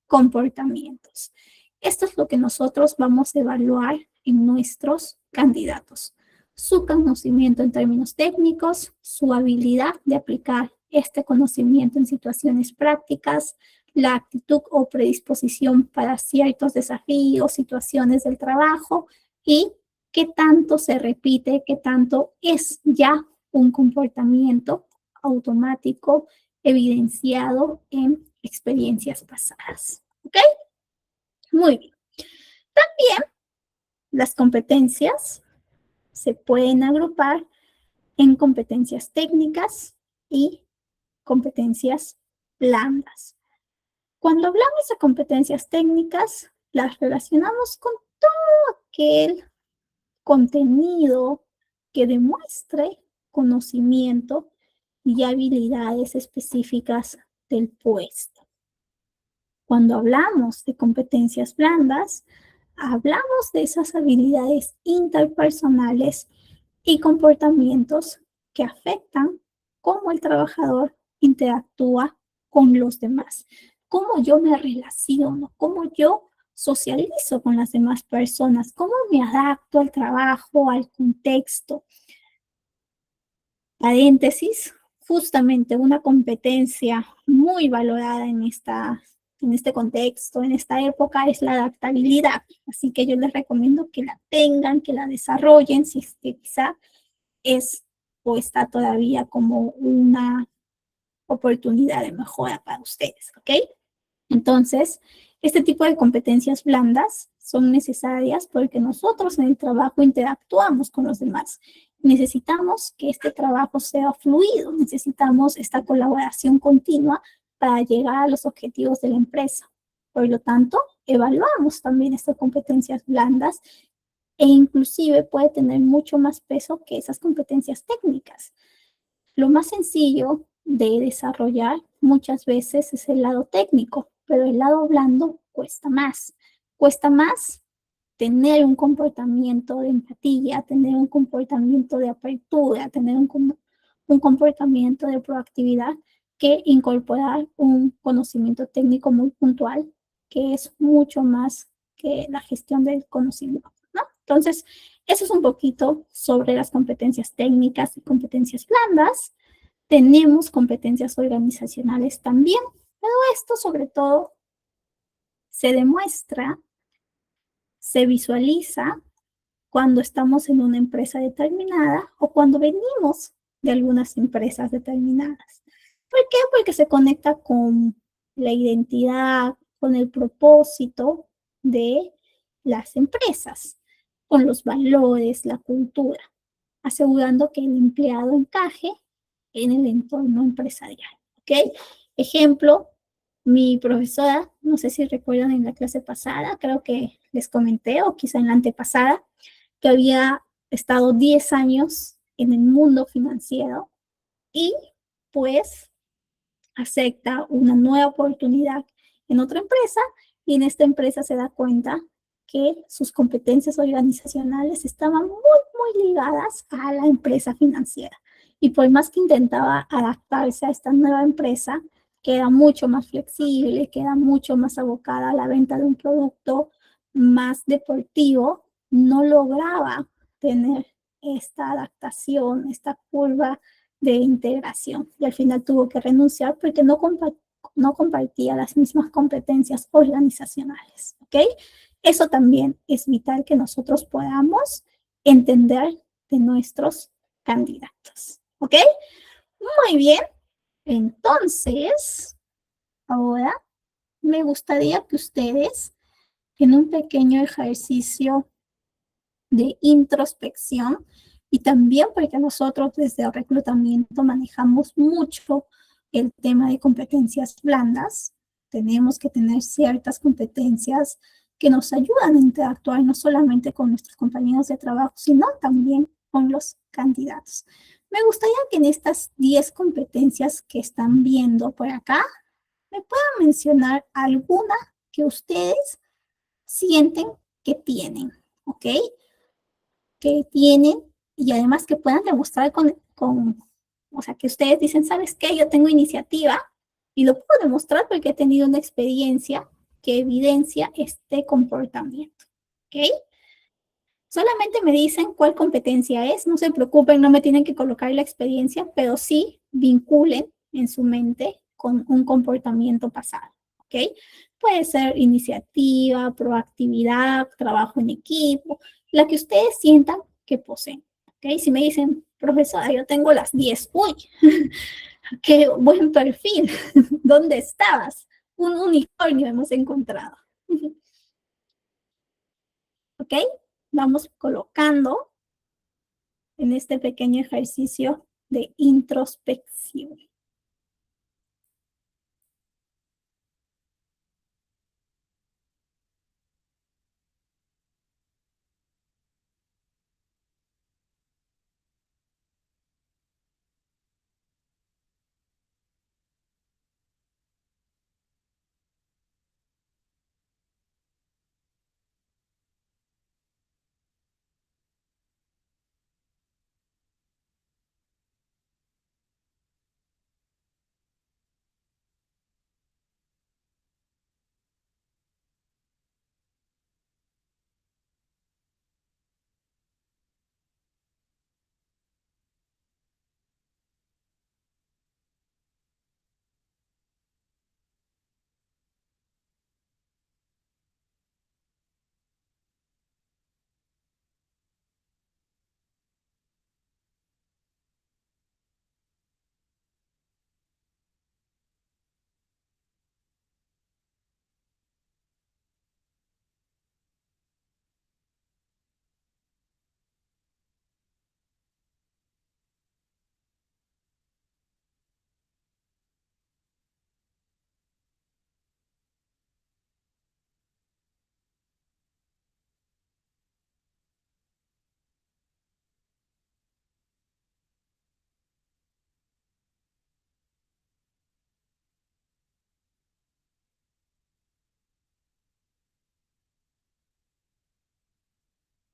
Speaker 1: comportamientos. Esto es lo que nosotros vamos a evaluar en nuestros candidatos. Su conocimiento en términos técnicos, su habilidad de aplicar este conocimiento en situaciones prácticas, la actitud o predisposición para ciertos desafíos, situaciones del trabajo y qué tanto se repite, qué tanto es ya un comportamiento automático evidenciado en experiencias pasadas. ¿Ok? Muy bien. También las competencias se pueden agrupar en competencias técnicas y competencias blandas. Cuando hablamos de competencias técnicas, las relacionamos con todo aquel contenido que demuestre conocimiento y habilidades específicas del puesto. Cuando hablamos de competencias blandas, hablamos de esas habilidades interpersonales y comportamientos que afectan cómo el trabajador interactúa con los demás, cómo yo me relaciono, cómo yo socializo con las demás personas, cómo me adapto al trabajo, al contexto. Paréntesis, justamente una competencia muy valorada en este contexto, en esta época, es la adaptabilidad. Así que yo les recomiendo que la tengan, que la desarrollen, si es que quizá es o está todavía como una oportunidad de mejora para ustedes, ¿ok? Entonces, este tipo de competencias blandas son necesarias porque nosotros en el trabajo interactuamos con los demás. Necesitamos que este trabajo sea fluido, necesitamos esta colaboración continua para llegar a los objetivos de la empresa. Por lo tanto, evaluamos también estas competencias blandas e inclusive puede tener mucho más peso que esas competencias técnicas. Lo más sencillo de desarrollar muchas veces es el lado técnico, pero el lado blando cuesta más. Cuesta más tener un comportamiento de empatía, tener un comportamiento de apertura, tener un comportamiento de proactividad que incorporar un conocimiento técnico muy puntual, que es mucho más que la gestión del conocimiento, ¿no? Entonces, eso es un poquito sobre las competencias técnicas y competencias blandas. Tenemos competencias organizacionales también, pero esto sobre todo se demuestra, se visualiza cuando estamos en una empresa determinada o cuando venimos de algunas empresas determinadas. ¿Por qué? Porque se conecta con la identidad, con el propósito de las empresas, con los valores, la cultura, asegurando que el empleado encaje en el entorno empresarial. ¿Ok? Ejemplo, mi profesora, no sé si recuerdan en la clase pasada, creo que les comenté, o quizá en la antepasada, que había estado 10 años en el mundo financiero y pues acepta una nueva oportunidad en otra empresa y en esta empresa se da cuenta que sus competencias organizacionales estaban muy ligadas a la empresa financiera. Y por más que intentaba adaptarse a esta nueva empresa, que era mucho más flexible, que era mucho más abocada a la venta de un producto más deportivo, no lograba tener esta adaptación, esta curva de integración. Y al final tuvo que renunciar porque no compartía las mismas competencias organizacionales. ¿Ok? Eso también es vital que nosotros podamos entender de nuestros candidatos. ¿Ok? Muy bien. Entonces, ahora me gustaría que ustedes, en un pequeño ejercicio de introspección, y también porque nosotros desde el reclutamiento manejamos mucho el tema de competencias blandas, tenemos que tener ciertas competencias que nos ayudan a interactuar no solamente con nuestros compañeros de trabajo, sino también con los candidatos. Me gustaría que en estas 10 competencias que están viendo por acá, me puedan mencionar alguna que ustedes sienten que tienen, ¿ok? Que tienen y además que puedan demostrar o sea, que ustedes dicen, ¿sabes qué? Yo tengo iniciativa y lo puedo demostrar porque he tenido una experiencia que evidencia este comportamiento, ¿ok? Solamente me dicen cuál competencia es, no se preocupen, no me tienen que colocar la experiencia, pero sí vinculen en su mente con un comportamiento pasado, ¿ok? ¿ok? Puede ser iniciativa, proactividad, trabajo en equipo, la que ustedes sientan que poseen, ¿ok? Si me dicen, profesora, yo tengo las 10, uy, qué buen perfil, ¿dónde estabas? Un unicornio hemos encontrado. ¿Ok? Vamos colocando en este pequeño ejercicio de introspección.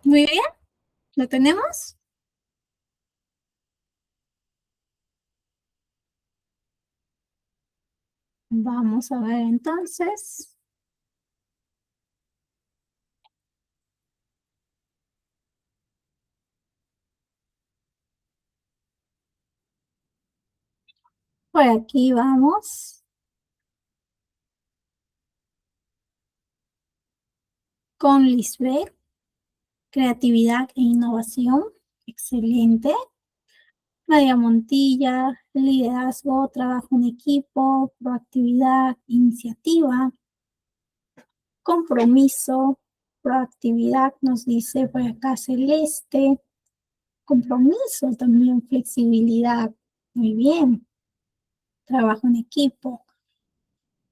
Speaker 1: Muy bien, ¿lo tenemos? Vamos a ver entonces. Por aquí vamos. Con Lisbeth, creatividad e innovación. Excelente. María Montilla, liderazgo, trabajo en equipo, proactividad, iniciativa, compromiso, proactividad, nos dice por acá Celeste, compromiso también, flexibilidad, muy bien, trabajo en equipo.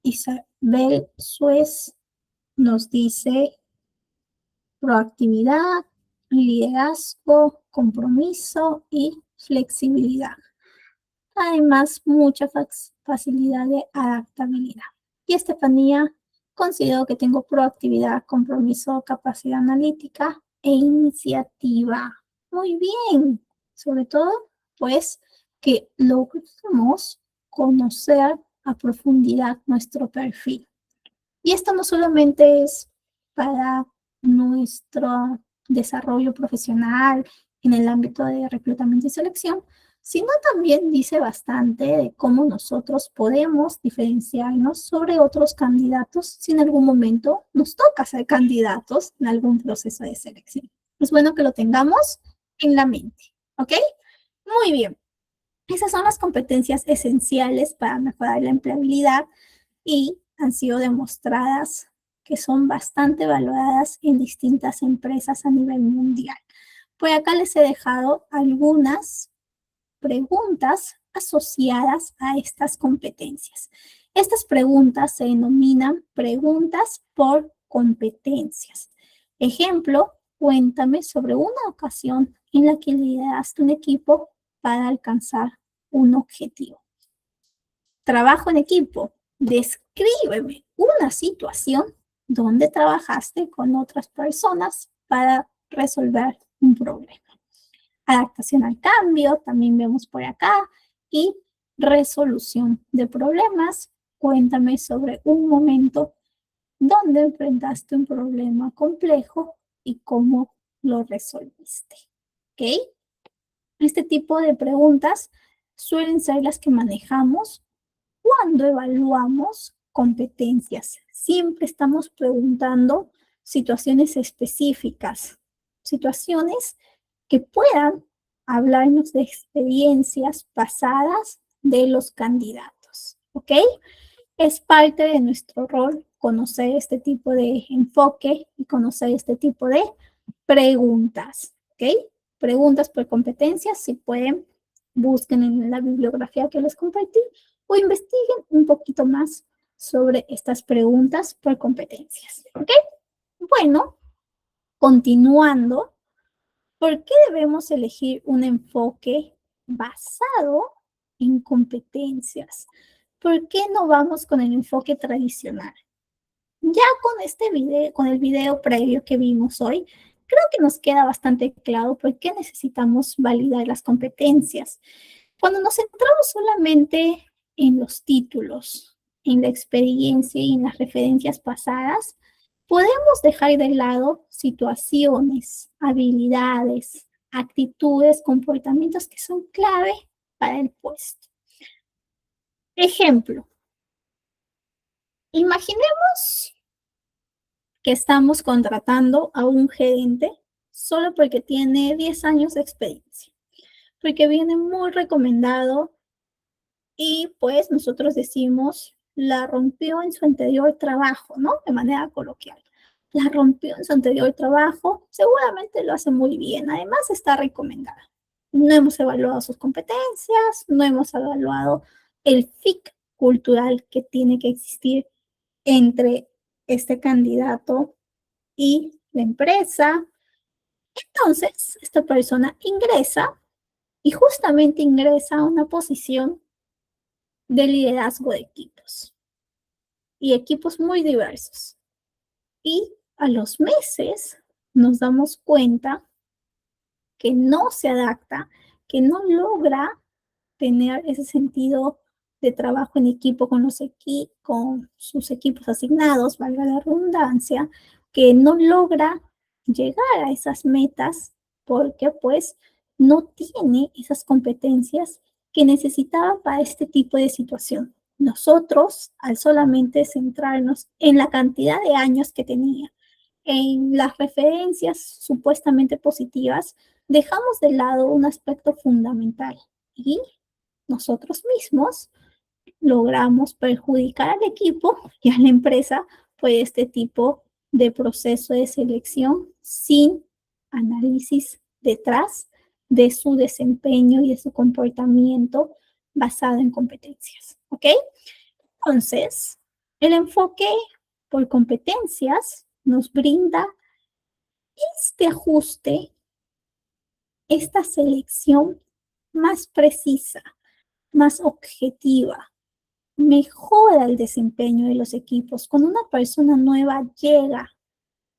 Speaker 1: Isabel Suez nos dice proactividad, liderazgo, compromiso y flexibilidad. Además, mucha facilidad de adaptabilidad. Y Estefanía, considero que tengo proactividad, compromiso, capacidad analítica e iniciativa. Muy bien. Sobre todo, pues, que logremos conocer a profundidad nuestro perfil. Y esto no solamente es para nuestro desarrollo profesional en el ámbito de reclutamiento y selección, sino también dice bastante de cómo nosotros podemos diferenciarnos sobre otros candidatos si en algún momento nos toca ser candidatos en algún proceso de selección. Es bueno que lo tengamos en la mente, ¿ok? Muy bien. Esas son las competencias esenciales para mejorar la empleabilidad y han sido demostradas que son bastante valoradas en distintas empresas a nivel mundial. Por acá les he dejado algunas preguntas asociadas a estas competencias. Estas preguntas se denominan preguntas por competencias. Ejemplo, cuéntame sobre una ocasión en la que lideraste un equipo para alcanzar un objetivo. Trabajo en equipo. Descríbeme una situación donde trabajaste con otras personas para resolver un problema. Adaptación al cambio, también vemos por acá, y resolución de problemas. Cuéntame sobre un momento donde enfrentaste un problema complejo y cómo lo resolviste. ¿Ok? Este tipo de preguntas suelen ser las que manejamos cuando evaluamos competencias. Siempre estamos preguntando situaciones específicas, situaciones que puedan hablarnos de experiencias pasadas de los candidatos, ¿ok? Es parte de nuestro rol conocer este tipo de enfoque y conocer este tipo de preguntas, ¿ok? Preguntas por competencias, si pueden, busquen en la bibliografía que les compartí o investiguen un poquito más sobre estas preguntas por competencias, ¿ok? Bueno, continuando, ¿por qué debemos elegir un enfoque basado en competencias? ¿Por qué no vamos con el enfoque tradicional? Ya con este video, con el video previo que vimos hoy, creo que nos queda bastante claro por qué necesitamos validar las competencias. Cuando nos centramos solamente en los títulos, en la experiencia y en las referencias pasadas, podemos dejar de lado situaciones, habilidades, actitudes, comportamientos que son clave para el puesto. Ejemplo, imaginemos que estamos contratando a un gerente solo porque tiene 10 años de experiencia, porque viene muy recomendado y pues nosotros decimos, la rompió en su anterior trabajo, ¿no? De manera coloquial. La rompió en su anterior trabajo, seguramente lo hace muy bien, además está recomendada. No hemos evaluado sus competencias, no hemos evaluado el fit cultural que tiene que existir entre este candidato y la empresa. Entonces, esta persona ingresa y justamente ingresa a una posición de liderazgo de equipos y equipos muy diversos. Y a los meses nos damos cuenta que no se adapta, que no logra tener ese sentido de trabajo en equipo con sus equipos asignados, valga la redundancia, que no logra llegar a esas metas porque pues no tiene esas competencias que necesitaba para este tipo de situación. Nosotros, al solamente centrarnos en la cantidad de años que tenía, en las referencias supuestamente positivas, dejamos de lado un aspecto fundamental y nosotros mismos logramos perjudicar al equipo y a la empresa por este tipo de proceso de selección sin análisis detrás de su desempeño y de su comportamiento basado en competencias, ¿ok? Entonces, el enfoque por competencias nos brinda este ajuste, esta selección más precisa, más objetiva, mejora el desempeño de los equipos. Cuando una persona nueva llega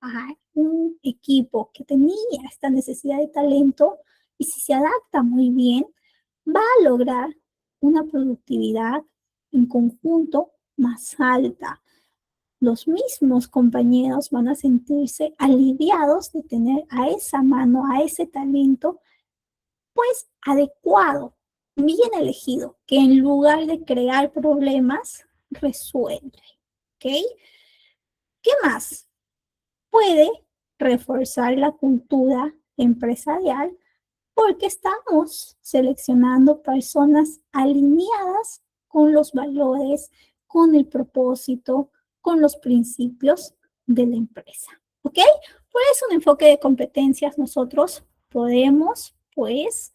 Speaker 1: a un equipo que tenía esta necesidad de talento y si se adapta muy bien, va a lograr una productividad en conjunto más alta. Los mismos compañeros van a sentirse aliviados de tener a esa mano, a ese talento, pues adecuado, bien elegido, que en lugar de crear problemas, resuelve, ¿ok? ¿Qué más? Puede reforzar la cultura empresarial porque estamos seleccionando personas alineadas con los valores, con el propósito, con los principios de la empresa, ¿ok? Por eso un enfoque de competencias nosotros podemos, pues,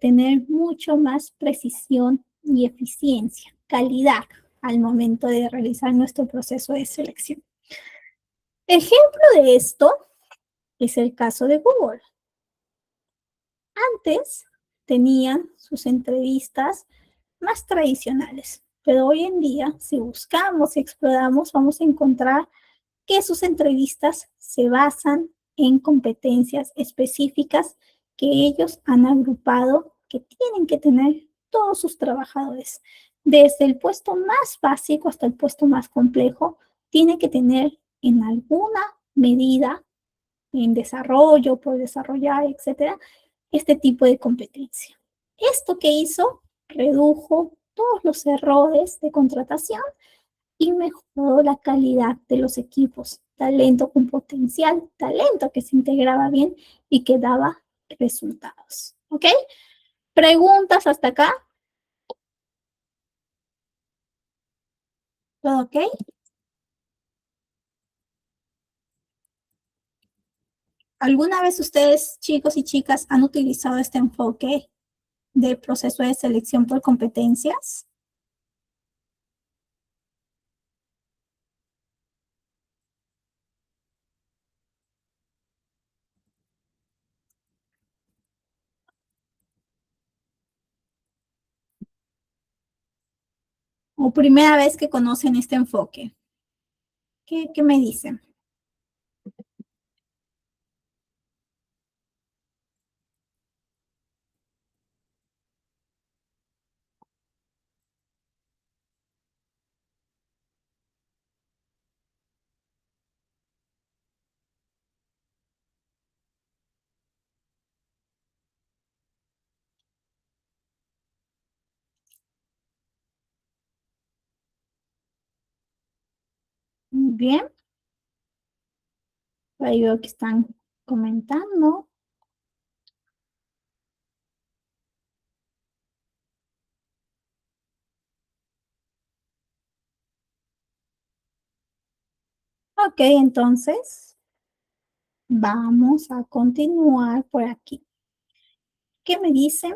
Speaker 1: tener mucho más precisión y eficiencia, calidad al momento de realizar nuestro proceso de selección. Ejemplo de esto es el caso de Google. Antes tenían sus entrevistas más tradicionales, pero hoy en día, si buscamos y exploramos, vamos a encontrar que sus entrevistas se basan en competencias específicas que ellos han agrupado, que tienen que tener todos sus trabajadores. Desde el puesto más básico hasta el puesto más complejo, tiene que tener en alguna medida, en desarrollo, por desarrollar, etcétera, este tipo de competencia. Esto que hizo redujo todos los errores de contratación y mejoró la calidad de los equipos. Talento con potencial, talento que se integraba bien y que daba resultados. ¿Ok? ¿Preguntas hasta acá? ¿Todo ok? ¿Alguna vez ustedes, chicos y chicas, han utilizado este enfoque del proceso de selección por competencias? ¿O primera vez que conocen este enfoque? ¿Qué me dicen? Muy bien. Ahí veo que están comentando. Ok, entonces vamos a continuar por aquí. ¿Qué me dicen?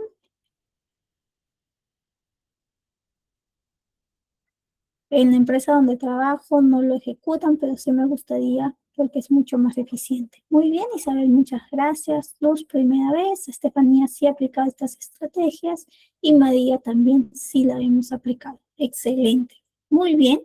Speaker 1: En la empresa donde trabajo no lo ejecutan, pero sí me gustaría porque es mucho más eficiente. Muy bien, Isabel, muchas gracias. Luz, primera vez. Estefanía sí ha aplicado estas estrategias y María también sí la hemos aplicado. Excelente. Muy bien.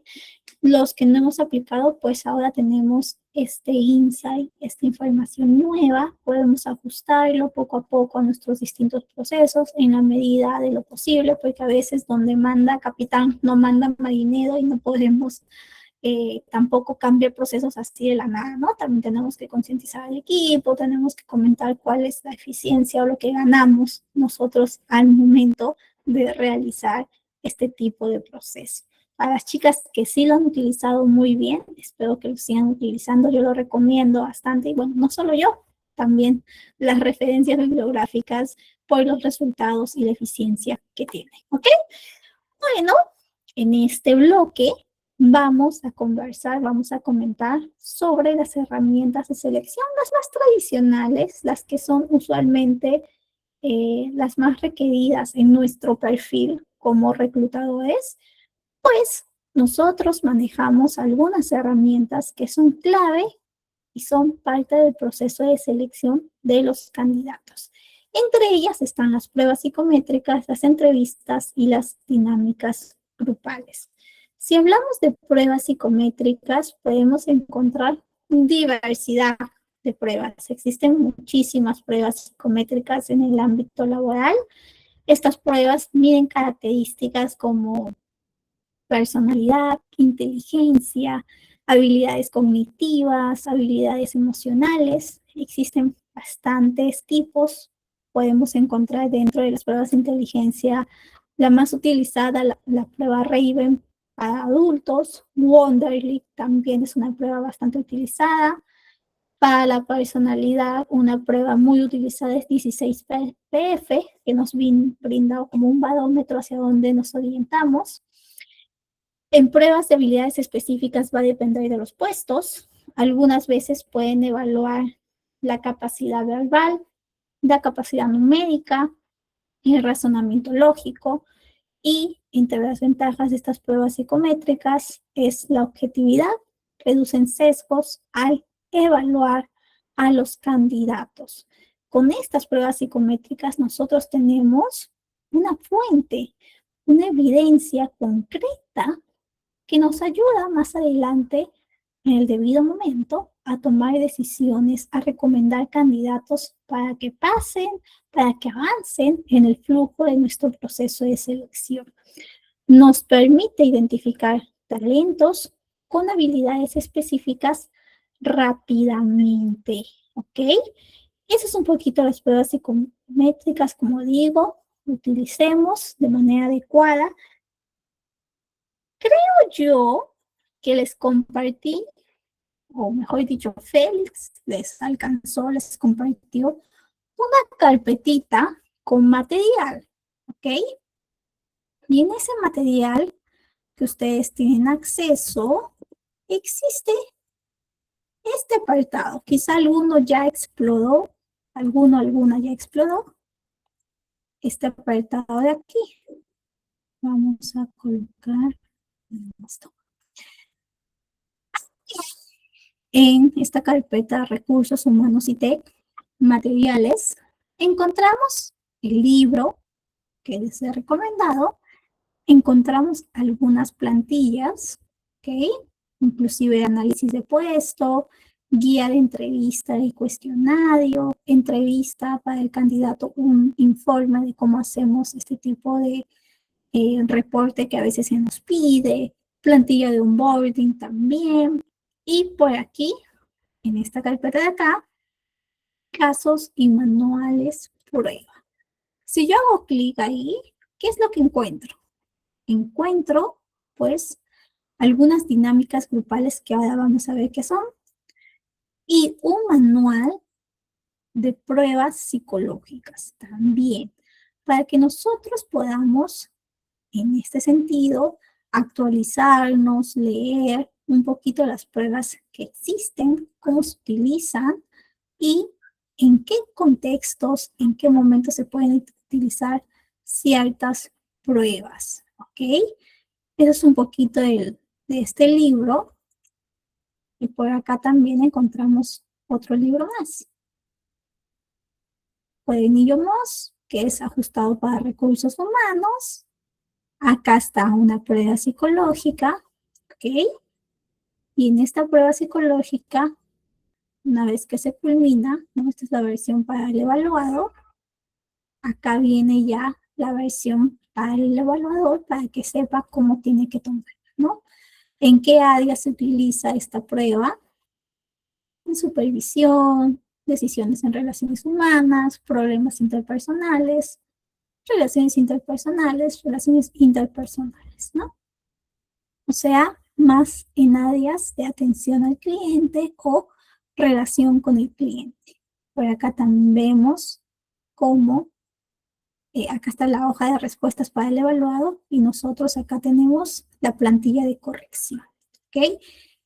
Speaker 1: Los que no hemos aplicado, pues ahora tenemos este insight, esta información nueva, podemos ajustarlo poco a poco a nuestros distintos procesos en la medida de lo posible, porque a veces donde manda capitán no manda marinero y no podemos tampoco cambiar procesos así de la nada, ¿no? También tenemos que concientizar al equipo, tenemos que comentar cuál es la eficiencia o lo que ganamos nosotros al momento de realizar este tipo de proceso. A las chicas que sí lo han utilizado muy bien, espero que lo sigan utilizando, yo lo recomiendo bastante, y bueno, no solo yo, también las referencias bibliográficas por los resultados y la eficiencia que tiene, ¿ok? Bueno, en este bloque vamos a conversar, vamos a comentar sobre las herramientas de selección, las más tradicionales, las que son usualmente las más requeridas en nuestro perfil como reclutadores. Pues nosotros manejamos algunas herramientas que son clave y son parte del proceso de selección de los candidatos. Entre ellas están las pruebas psicométricas, las entrevistas y las dinámicas grupales. Si hablamos de pruebas psicométricas, podemos encontrar diversidad de pruebas. Existen muchísimas pruebas psicométricas en el ámbito laboral. Estas pruebas miden características como personalidad, inteligencia, habilidades cognitivas, habilidades emocionales. Existen bastantes tipos. Podemos encontrar dentro de las pruebas de inteligencia la más utilizada, la prueba Raven para adultos. Wonderlic también es una prueba bastante utilizada. Para la personalidad, una prueba muy utilizada es 16PF, que nos brinda como un barómetro hacia dónde nos orientamos. En pruebas de habilidades específicas va a depender de los puestos. Algunas veces pueden evaluar la capacidad verbal, la capacidad numérica, el razonamiento lógico, y entre las ventajas de estas pruebas psicométricas es la objetividad, reducen sesgos al evaluar a los candidatos. Con estas pruebas psicométricas nosotros tenemos una fuente, una evidencia concreta que nos ayuda más adelante, en el debido momento, a tomar decisiones, a recomendar candidatos para que pasen, para que avancen en el flujo de nuestro proceso de selección. Nos permite identificar talentos con habilidades específicas rápidamente, ¿ok? Esas son un poquito las pruebas psicométricas, como digo, utilicemos de manera adecuada. Creo yo que les compartí, o mejor dicho, Félix les compartió una carpetita con material, ¿ok? Y en ese material que ustedes tienen acceso, existe este apartado. Quizá alguno ya exploró, alguna ya exploró este apartado de aquí. Vamos a colocar esto. En esta carpeta Recursos Humanos y TEC, Materiales, encontramos el libro que les he recomendado, encontramos algunas plantillas, ¿ok? Inclusive análisis de puesto, guía de entrevista y cuestionario, entrevista para el candidato, un informe de cómo hacemos este tipo de reporte que a veces se nos pide, plantilla de onboarding también, y por aquí, en esta carpeta de acá, casos y manuales prueba. Si yo hago clic ahí, ¿qué es lo que encuentro? Encuentro, pues, algunas dinámicas grupales que ahora vamos a ver qué son, y un manual de pruebas psicológicas también, para que nosotros podamos, en este sentido, actualizarnos, leer un poquito las pruebas que existen, cómo se utilizan y en qué contextos, en qué momentos se pueden utilizar ciertas pruebas, ¿ok? Eso es un poquito de este libro. Y por acá también encontramos otro libro más. Cuadernillo Moss, que es ajustado para recursos humanos. Acá está una prueba psicológica, ¿ok? Y en esta prueba psicológica, una vez que se culmina, ¿no? Esta es la versión para el evaluado. Acá viene ya la versión para el evaluador para que sepa cómo tiene que tomar, ¿no? ¿En qué área se utiliza esta prueba? En supervisión, decisiones en relaciones humanas, problemas interpersonales, relaciones interpersonales, ¿no? O sea, más en áreas de atención al cliente o relación con el cliente. Por acá también vemos cómo, acá está la hoja de respuestas para el evaluado y nosotros acá tenemos la plantilla de corrección, ¿ok?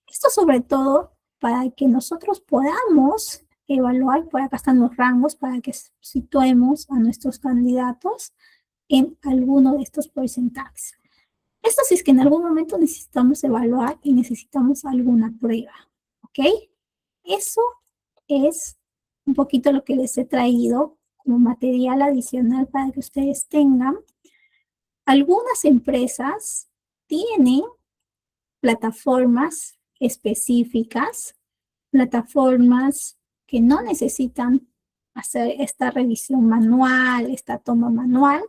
Speaker 1: Esto sobre todo para que nosotros podamos evaluar, por acá están los rangos para que situemos a nuestros candidatos en alguno de estos porcentajes. Esto sí es que en algún momento necesitamos evaluar y necesitamos alguna prueba, ¿ok? Eso es un poquito lo que les he traído como material adicional para que ustedes tengan. Algunas empresas tienen plataformas específicas, plataformas que no necesitan hacer esta revisión manual, esta toma manual,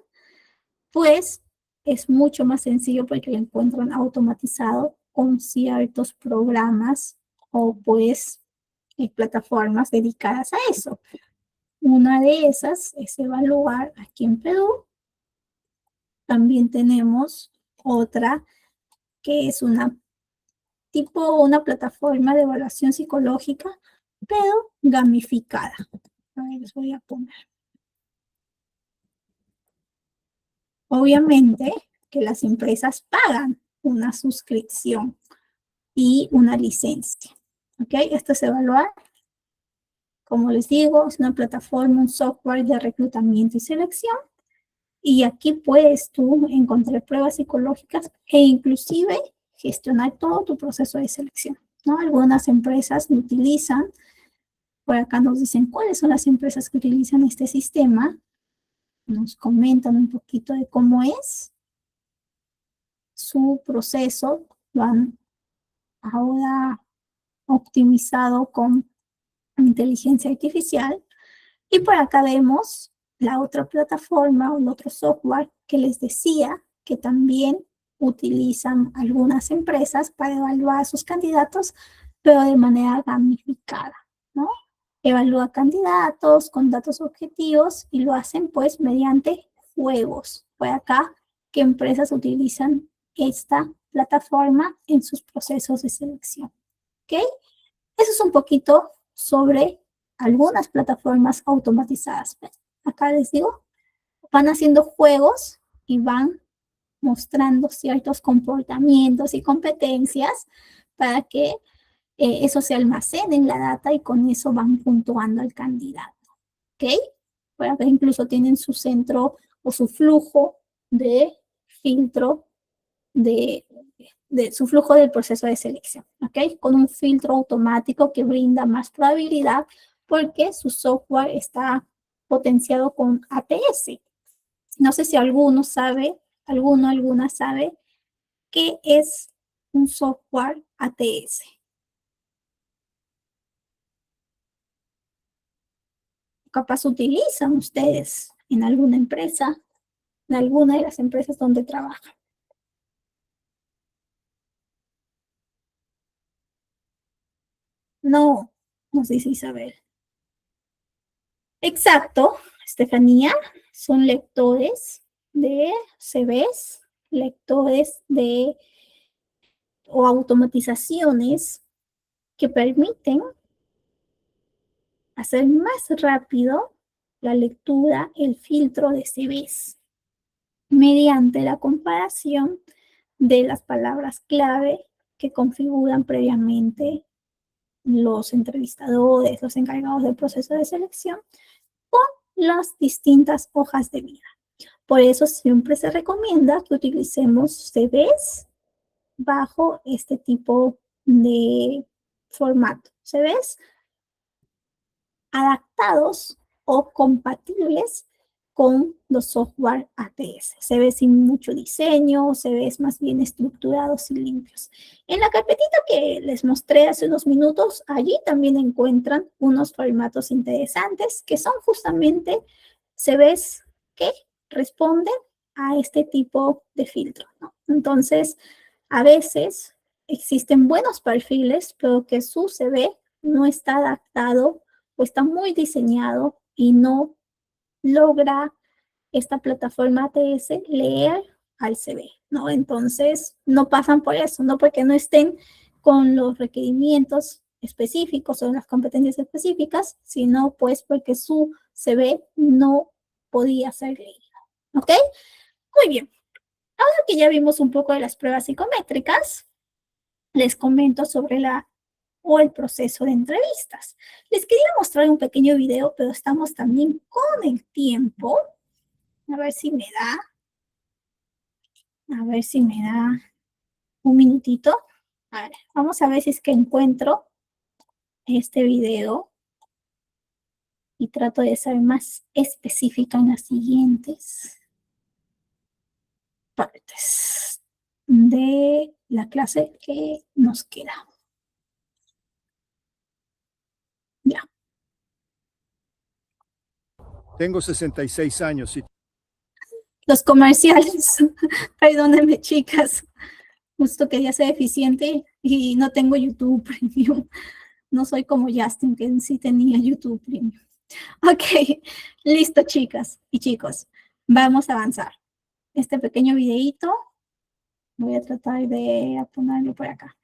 Speaker 1: pues es mucho más sencillo porque lo encuentran automatizado con ciertos programas o pues plataformas dedicadas a eso. Una de esas es Evaluar aquí en Perú. También tenemos otra que es una plataforma de evaluación psicológica, pero gamificada. A ver, les voy a poner. Obviamente que las empresas pagan una suscripción y una licencia. ¿Ok? Esto es Evaluar. Como les digo, es una plataforma, un software de reclutamiento y selección. Y aquí puedes tú encontrar pruebas psicológicas e inclusive gestionar todo tu proceso de selección, ¿no? Algunas empresas lo utilizan. Por acá nos dicen cuáles son las empresas que utilizan este sistema. Nos comentan un poquito de cómo es su proceso. Lo han ahora optimizado con inteligencia artificial. Y por acá vemos la otra plataforma o el otro software que les decía que también utilizan algunas empresas para evaluar a sus candidatos, pero de manera gamificada, ¿no? Evalúa candidatos con datos objetivos y lo hacen pues mediante juegos. Por acá, ¿qué empresas utilizan esta plataforma en sus procesos de selección. ¿Ok? Eso es un poquito sobre algunas plataformas automatizadas. Acá les digo, van haciendo juegos y van mostrando ciertos comportamientos y competencias para que eso se almacene en la data y con eso van puntuando al candidato. ¿Ok? Por acá incluso tienen su centro o su flujo de filtro de su flujo del proceso de selección, ¿ok? Con un filtro automático que brinda más probabilidad porque su software está potenciado con ATS. No sé si alguna sabe qué es un software ATS. Capaz utilizan ustedes en alguna empresa, en alguna de las empresas donde trabajan. No, nos dice Isabel. Exacto, Estefanía, son lectores de CVs, lectores de o automatizaciones que permiten hacer más rápido la lectura, el filtro de CVs, mediante la comparación de las palabras clave que configuran previamente los entrevistadores, los encargados del proceso de selección, con las distintas hojas de vida. Por eso siempre se recomienda que utilicemos CVs bajo este tipo de formato. CVs adaptados o compatibles con los software ATS. CVs sin mucho diseño, CVs más bien estructurados y limpios. En la carpetita que les mostré hace unos minutos, allí también encuentran unos formatos interesantes que son justamente CVs que responden a este tipo de filtro, ¿no? Entonces, a veces existen buenos perfiles, pero que su CV no está adaptado o está muy diseñado y no logra esta plataforma ATS leer al CV, ¿no? Entonces, no pasan por eso, no porque no estén con los requerimientos específicos o las competencias específicas, sino pues porque su CV no podía ser leído, ¿ok? Muy bien. Ahora que ya vimos un poco de las pruebas psicométricas, les comento sobre el proceso de entrevistas. Les quería mostrar un pequeño video, pero estamos también con el tiempo. A ver si me da un minutito. A ver, vamos a ver si es que encuentro este video y trato de ser más específica en las siguientes partes de la clase que nos queda. Ya.
Speaker 8: Tengo 66 años y...
Speaker 1: Los comerciales, perdónenme chicas, justo quería ser eficiente y no tengo YouTube Premium. No soy como Justin, que sí tenía YouTube Premium. Ok, listo chicas y chicos, vamos a avanzar. Este pequeño videíto, voy a tratar de ponerlo por acá.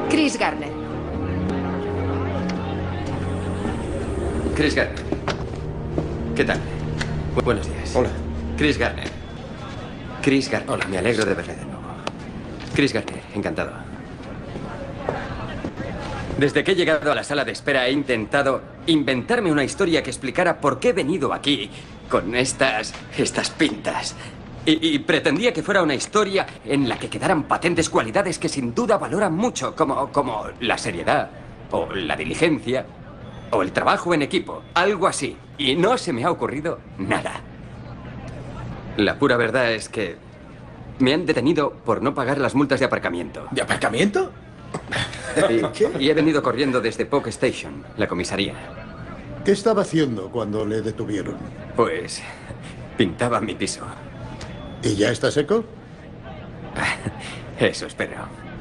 Speaker 7: Chris Gardner.
Speaker 12: Chris Gardner. ¿Qué tal? Buenos días.
Speaker 3: Hola.
Speaker 12: Chris Gardner. Chris Gardner. Hola, me alegro de verle de nuevo. Chris Gardner, encantado. Desde que he llegado a la sala de espera he intentado inventarme una historia que explicara por qué he venido aquí con estas pintas. Y pretendía que fuera una historia en la que quedaran patentes cualidades que sin duda valoran mucho, como la seriedad, o la diligencia, o el trabajo en equipo, algo así. Y no se me ha ocurrido nada. La pura verdad es que me han detenido por no pagar las multas de aparcamiento.
Speaker 9: ¿De aparcamiento?
Speaker 12: Y he venido corriendo desde Polk Station, la comisaría.
Speaker 8: ¿Qué estaba haciendo cuando le detuvieron?
Speaker 12: Pues pintaba mi piso.
Speaker 8: ¿Y ya está seco?
Speaker 12: Eso espero.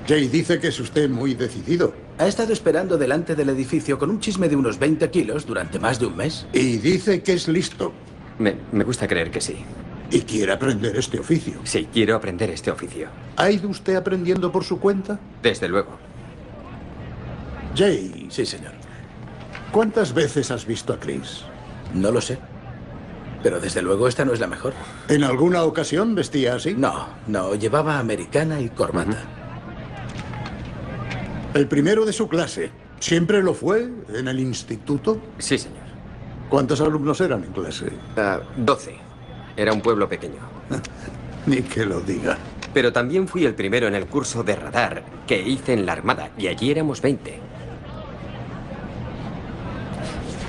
Speaker 8: Jay dice que es usted muy decidido.
Speaker 9: Ha estado esperando delante del edificio con un chisme de unos 20 kilos durante más de un mes.
Speaker 8: Y dice que es listo.
Speaker 12: Me gusta creer que sí.
Speaker 8: ¿Y quiere aprender este oficio?
Speaker 12: Sí, quiero aprender este oficio.
Speaker 8: ¿Ha ido usted aprendiendo por su cuenta?
Speaker 12: Desde luego.
Speaker 8: Jay,
Speaker 3: Sí, señor.
Speaker 8: ¿cuántas veces has visto a Chris?
Speaker 3: No lo sé. Pero desde luego esta no es la mejor.
Speaker 8: ¿En alguna ocasión vestía así?
Speaker 3: No, llevaba americana y corbata.
Speaker 8: El primero de su clase. ¿Siempre lo fue en el instituto?
Speaker 12: Sí, señor.
Speaker 8: ¿Cuántos alumnos eran en clase?
Speaker 12: 12. Era un pueblo pequeño.
Speaker 8: Ni que lo diga.
Speaker 12: Pero también fui el primero en el curso de radar que hice en la Armada, y allí éramos 20.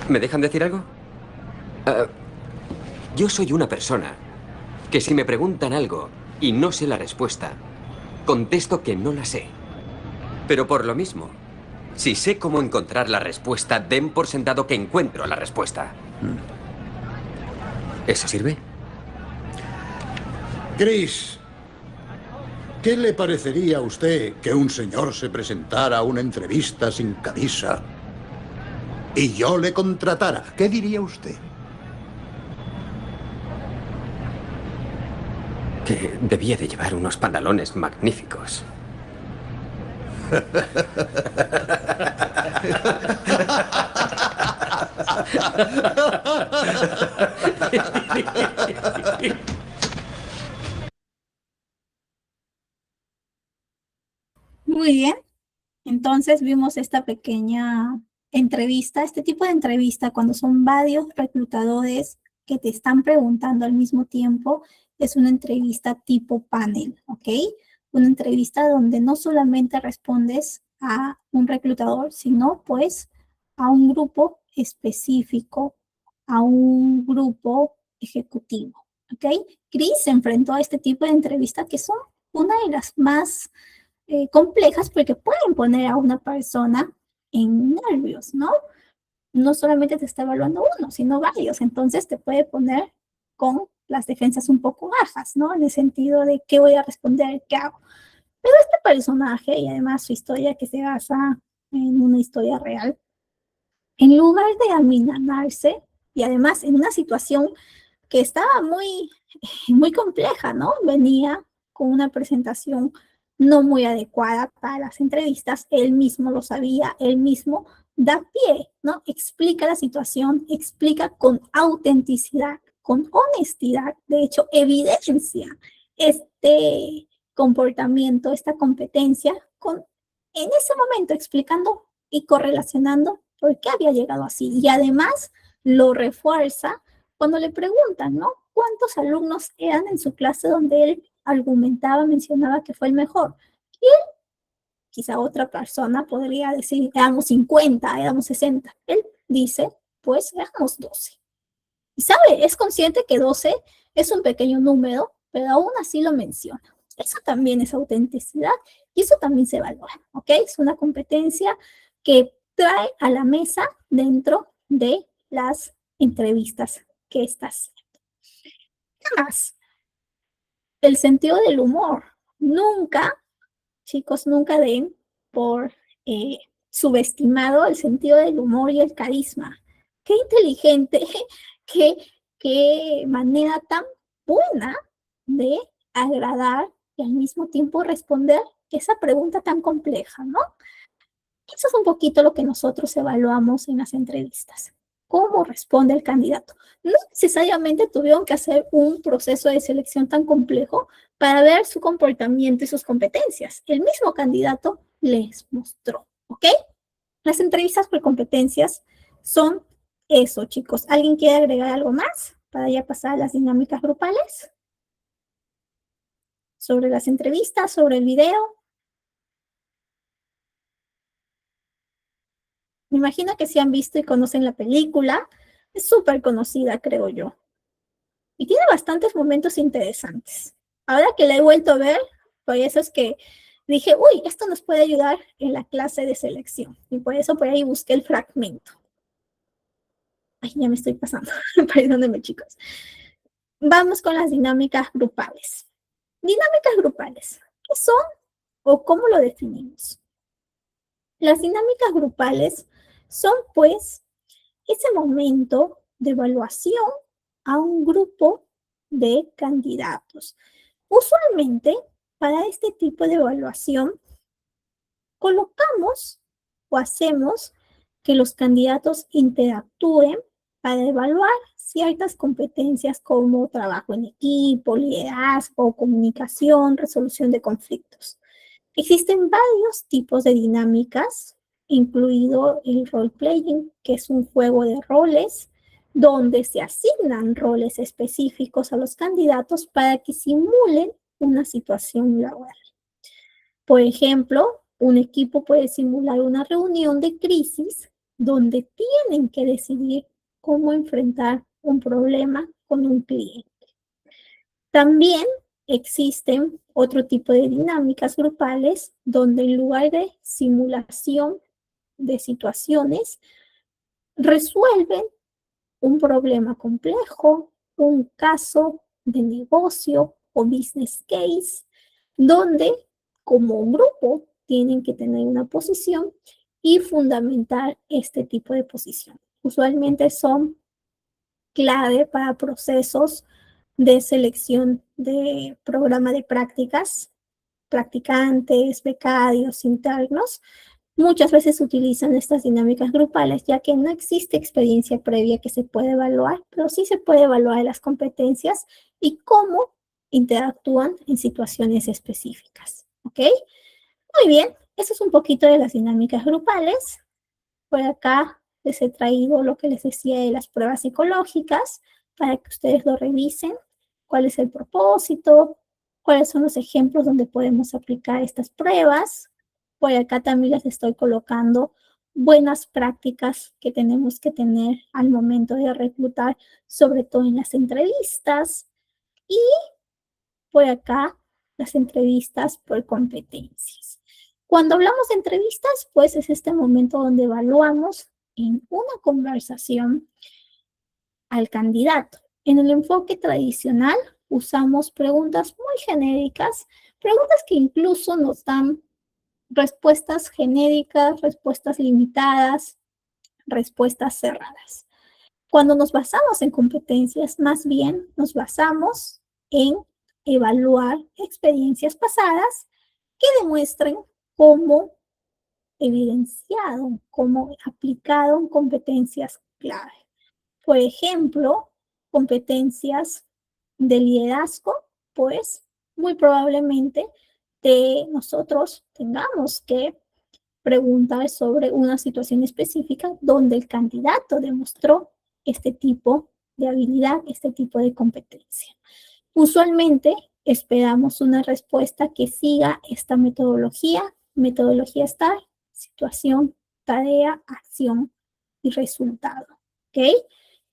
Speaker 12: ¿Me dejan decir algo? Yo soy una persona que si me preguntan algo y no sé la respuesta, contesto que no la sé. Pero por lo mismo, si sé cómo encontrar la respuesta, den por sentado que encuentro la respuesta. ¿Eso sirve?
Speaker 8: Chris, ¿qué le parecería a usted que un señor se presentara a una entrevista sin camisa y yo le contratara? ¿Qué diría usted?
Speaker 12: Que debía de llevar unos pantalones magníficos.
Speaker 1: Muy bien. Entonces vimos esta pequeña entrevista, este tipo de entrevista cuando son varios reclutadores que te están preguntando al mismo tiempo, es una entrevista tipo panel, ¿ok? Una entrevista donde no solamente respondes a un reclutador, sino pues a un grupo específico, a un grupo ejecutivo, ¿ok? Chris se enfrentó a este tipo de entrevistas que son una de las más complejas porque pueden poner a una persona en nervios, ¿no? No solamente te está evaluando uno, sino varios. Entonces te puede poner con las defensas un poco bajas, ¿no? En el sentido de qué voy a responder, qué hago. Pero este personaje, y además su historia que se basa en una historia real, en lugar de aminorarse, y además en una situación que estaba muy compleja, ¿no? Venía con una presentación no muy adecuada para las entrevistas, él mismo lo sabía, él mismo da pie, ¿no? Explica la situación, explica con autenticidad, con honestidad, de hecho, evidencia este comportamiento, esta competencia, en ese momento explicando y correlacionando por qué había llegado así. Y además lo refuerza cuando le preguntan, ¿no? ¿Cuántos alumnos eran en su clase donde él argumentaba, mencionaba que fue el mejor? Y él, quizá otra persona podría decir, éramos 50, éramos 60. Él dice, pues éramos 12. Y sabe, es consciente que 12 es un pequeño número, pero aún así lo menciona. Eso también es autenticidad y eso también se valora, ¿ok? Es una competencia que trae a la mesa dentro de las entrevistas que está haciendo. Además, el sentido del humor. Nunca, chicos, nunca den por subestimado el sentido del humor y el carisma. Qué inteligente, qué manera tan buena de agradar y al mismo tiempo responder esa pregunta tan compleja, ¿no? Eso es un poquito lo que nosotros evaluamos en las entrevistas. ¿Cómo responde el candidato? No necesariamente tuvieron que hacer un proceso de selección tan complejo para ver su comportamiento y sus competencias. El mismo candidato les mostró, ¿ok? Las entrevistas por competencias son eso, chicos. ¿Alguien quiere agregar algo más para ya pasar a las dinámicas grupales? Sobre las entrevistas, sobre el video. Me imagino que sí han visto y conocen la película. Es súper conocida, creo yo. Y tiene bastantes momentos interesantes. Ahora que la he vuelto a ver, por eso es que dije, uy, esto nos puede ayudar en la clase de selección. Y por eso por ahí busqué el fragmento. Ay, ya me estoy pasando. Perdónenme, chicos. Vamos con las dinámicas grupales. Dinámicas grupales. ¿Qué son o cómo lo definimos? Las dinámicas grupales son, pues, ese momento de evaluación a un grupo de candidatos. Usualmente, para este tipo de evaluación, colocamos o hacemos que los candidatos interactúen para evaluar ciertas competencias como trabajo en equipo, liderazgo, comunicación, resolución de conflictos. Existen varios tipos de dinámicas, incluido el role-playing, que es un juego de roles, donde se asignan roles específicos a los candidatos para que simulen una situación laboral. Por ejemplo, un equipo puede simular una reunión de crisis donde tienen que decidir cómo enfrentar un problema con un cliente. También existen otro tipo de dinámicas grupales donde en lugar de simulación de situaciones, resuelven un problema complejo, un caso de negocio o business case, donde como grupo tienen que tener una posición y fundamentar este tipo de posición. Usualmente son clave para procesos de selección de programa de prácticas, practicantes, becarios, internos. Muchas veces utilizan estas dinámicas grupales, ya que no existe experiencia previa que se puede evaluar, pero sí se puede evaluar las competencias y cómo interactúan en situaciones específicas. ¿Ok? Muy bien, eso es un poquito de las dinámicas grupales. Por acá les he traído lo que les decía de las pruebas psicológicas para que ustedes lo revisen. ¿Cuál es el propósito? ¿Cuáles son los ejemplos donde podemos aplicar estas pruebas? Por acá también les estoy colocando buenas prácticas que tenemos que tener al momento de reclutar, sobre todo en las entrevistas. Y por acá las entrevistas por competencias. Cuando hablamos de entrevistas, pues es este momento donde evaluamos en una conversación al candidato. En el enfoque tradicional usamos preguntas muy genéricas, preguntas que incluso nos dan respuestas genéricas, respuestas limitadas, respuestas cerradas. Cuando nos basamos en competencias, más bien nos basamos en evaluar experiencias pasadas que demuestren cómo evidenciado, cómo aplicado en competencias clave. Por ejemplo, competencias de liderazgo, pues muy probablemente nosotros tengamos que preguntar sobre una situación específica donde el candidato demostró este tipo de habilidad, este tipo de competencia. Usualmente esperamos una respuesta que siga esta metodología STAR, situación, tarea, acción y resultado. ¿Ok?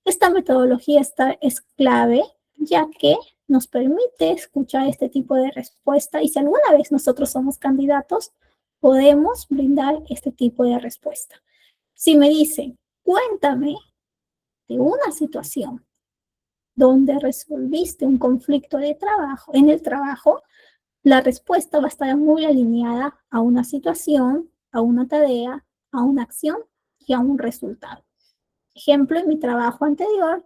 Speaker 1: Esta metodología STAR es clave ya que nos permite escuchar este tipo de respuesta y si alguna vez nosotros somos candidatos, podemos brindar este tipo de respuesta. Si me dicen, cuéntame de una situación donde resolviste un conflicto de trabajo, en el trabajo, la respuesta va a estar muy alineada a una situación, a una tarea, a una acción y a un resultado. Ejemplo, en mi trabajo anterior,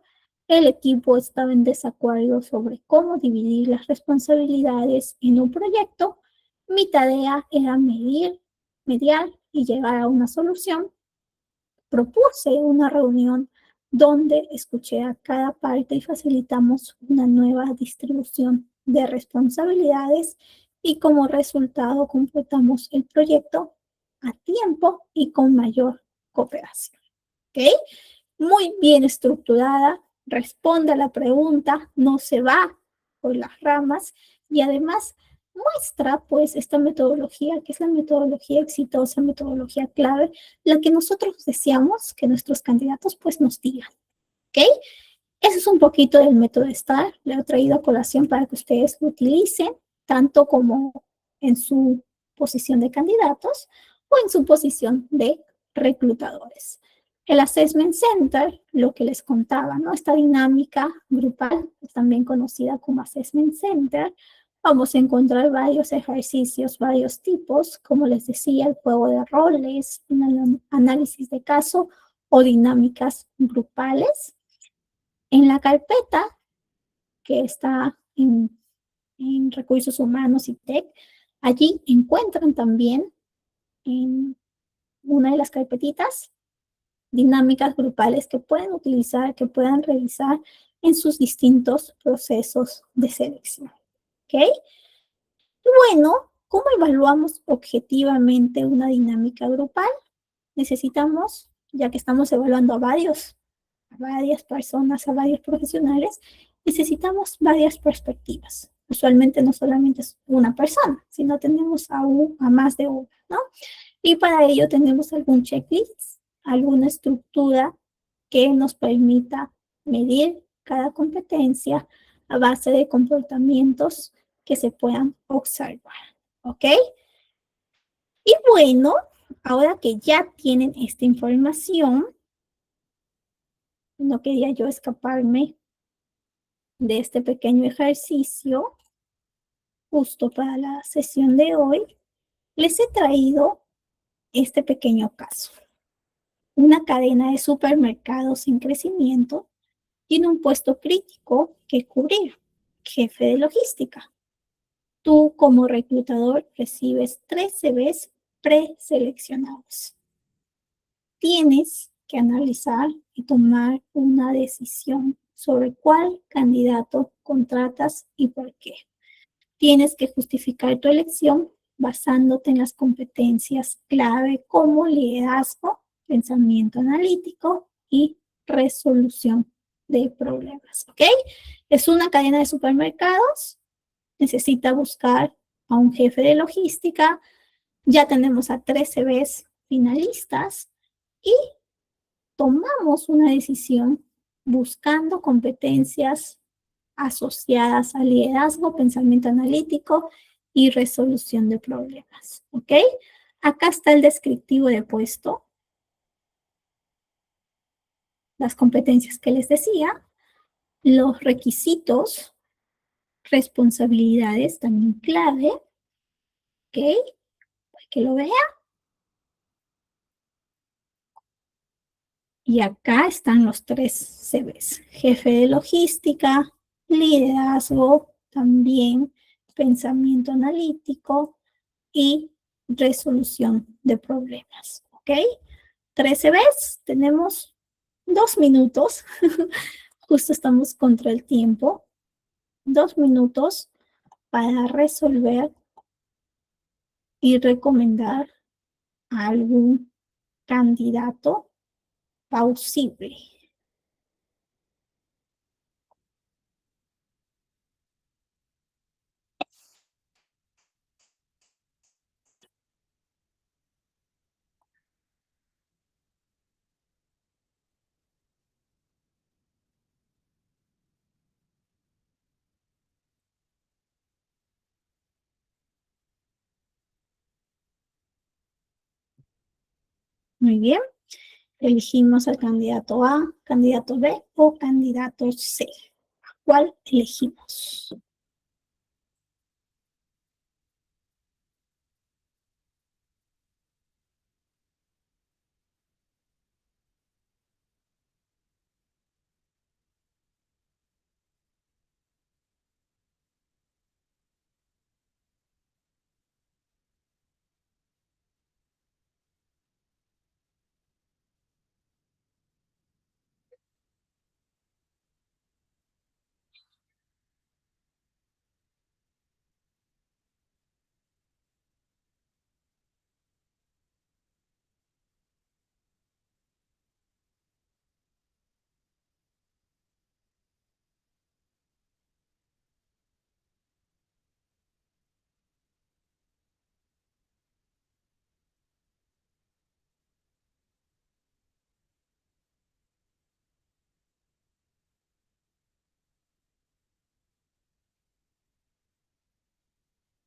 Speaker 1: el equipo estaba en desacuerdo sobre cómo dividir las responsabilidades en un proyecto. Mi tarea era mediar y llegar a una solución. Propuse una reunión donde escuché a cada parte y facilitamos una nueva distribución de responsabilidades y como resultado completamos el proyecto a tiempo y con mayor cooperación. ¿Ok? Muy bien estructurada, responde a la pregunta, no se va por las ramas y además muestra pues esta metodología que es la metodología exitosa, metodología clave, la que nosotros deseamos que nuestros candidatos pues nos digan. ¿Ok? Eso es un poquito del método STAR, lo he traído a colación para que ustedes lo utilicen, tanto como en su posición de candidatos o en su posición de reclutadores. El Assessment Center, lo que les contaba, ¿no? Esta dinámica grupal, también conocida como Assessment Center, vamos a encontrar varios ejercicios, varios tipos, como les decía, el juego de roles, un análisis de caso o dinámicas grupales. En la carpeta que está en Recursos Humanos y Tech, allí encuentran también en una de las carpetitas dinámicas grupales que pueden utilizar, que puedan revisar en sus distintos procesos de selección. ¿Ok? Bueno, ¿cómo evaluamos objetivamente una dinámica grupal? Necesitamos, ya que estamos evaluando a varias personas, a varios profesionales, necesitamos varias perspectivas. Usualmente no solamente es una persona, sino tenemos a más de una, ¿no? Y para ello tenemos algún checklist, alguna estructura que nos permita medir cada competencia a base de comportamientos que se puedan observar, ¿ok? Y bueno, ahora que ya tienen esta información, no quería yo escaparme de este pequeño ejercicio justo para la sesión de hoy. Les he traído este pequeño caso. Una cadena de supermercados en crecimiento tiene un puesto crítico que cubrir, jefe de logística. Tú como reclutador recibes 3 CVs preseleccionados. Tienes que analizar y tomar una decisión sobre cuál candidato contratas y por qué. Tienes que justificar tu elección basándote en las competencias clave como liderazgo, pensamiento analítico y resolución de problemas, ¿ok? Es una cadena de supermercados, necesita buscar a un jefe de logística, ya tenemos a 3 CVs finalistas y tomamos una decisión buscando competencias asociadas al liderazgo, pensamiento analítico y resolución de problemas, ¿ok? Acá está el descriptivo de puesto, las competencias que les decía, los requisitos, responsabilidades también clave, ¿ok? Para que lo vea. Y acá están los 3 CVs, jefe de logística, liderazgo, también pensamiento analítico y resolución de problemas, ¿ok? 3 CVs, tenemos 2 minutos, justo estamos contra el tiempo, 2 minutos para resolver y recomendar a algún candidato plausible. Muy bien. Elegimos al candidato A, candidato B o candidato C. ¿Cuál elegimos?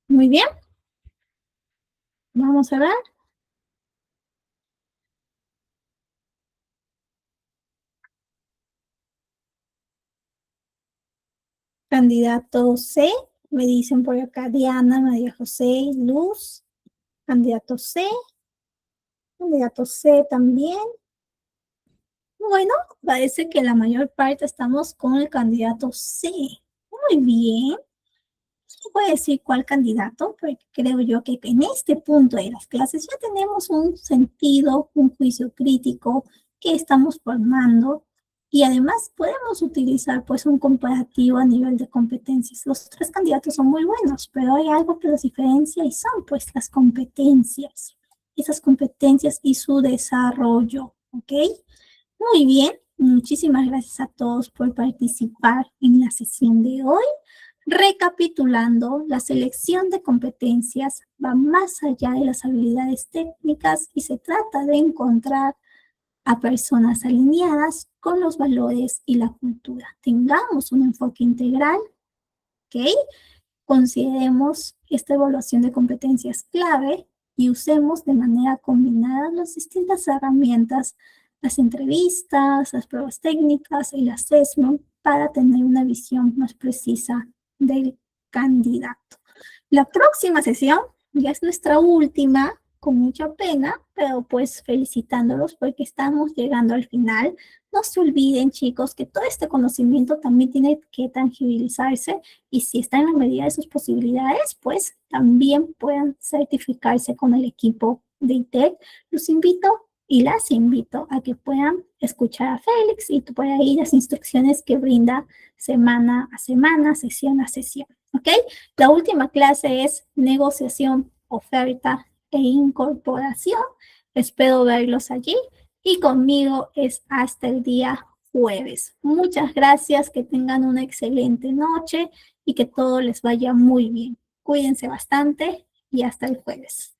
Speaker 1: Muy bien. Vamos a ver. Candidato C, me dicen por acá Diana, María José, Luz. Candidato C también. Bueno, parece que la mayor parte estamos con el candidato C. Muy bien. No voy a decir cuál candidato, porque creo yo que en este punto de las clases ya tenemos un sentido, un juicio crítico que estamos formando y además podemos utilizar pues un comparativo a nivel de competencias. Los tres candidatos son muy buenos, pero hay algo que los diferencia y son pues las competencias. Esas competencias y su desarrollo, ¿ok? Muy bien, muchísimas gracias a todos por participar en la sesión de hoy. Recapitulando, la selección de competencias va más allá de las habilidades técnicas y se trata de encontrar a personas alineadas con los valores y la cultura. Tengamos un enfoque integral, ¿ok? Consideremos esta evaluación de competencias clave y usemos de manera combinada las distintas herramientas, las entrevistas, las pruebas técnicas, el assessment, para tener una visión más precisa del candidato. La próxima sesión ya es nuestra última, con mucha pena, pero pues felicitándolos porque estamos llegando al final. No se olviden, chicos, que todo este conocimiento también tiene que tangibilizarse y si está en la medida de sus posibilidades, pues también puedan certificarse con el equipo de ITEC. Los invito y las invito a que puedan escuchar a Félix y por ahí las instrucciones que brinda semana a semana, sesión a sesión, ¿ok? La última clase es negociación, oferta e incorporación. Espero verlos allí y conmigo es hasta el día jueves. Muchas gracias, que tengan una excelente noche y que todo les vaya muy bien. Cuídense bastante y hasta el jueves.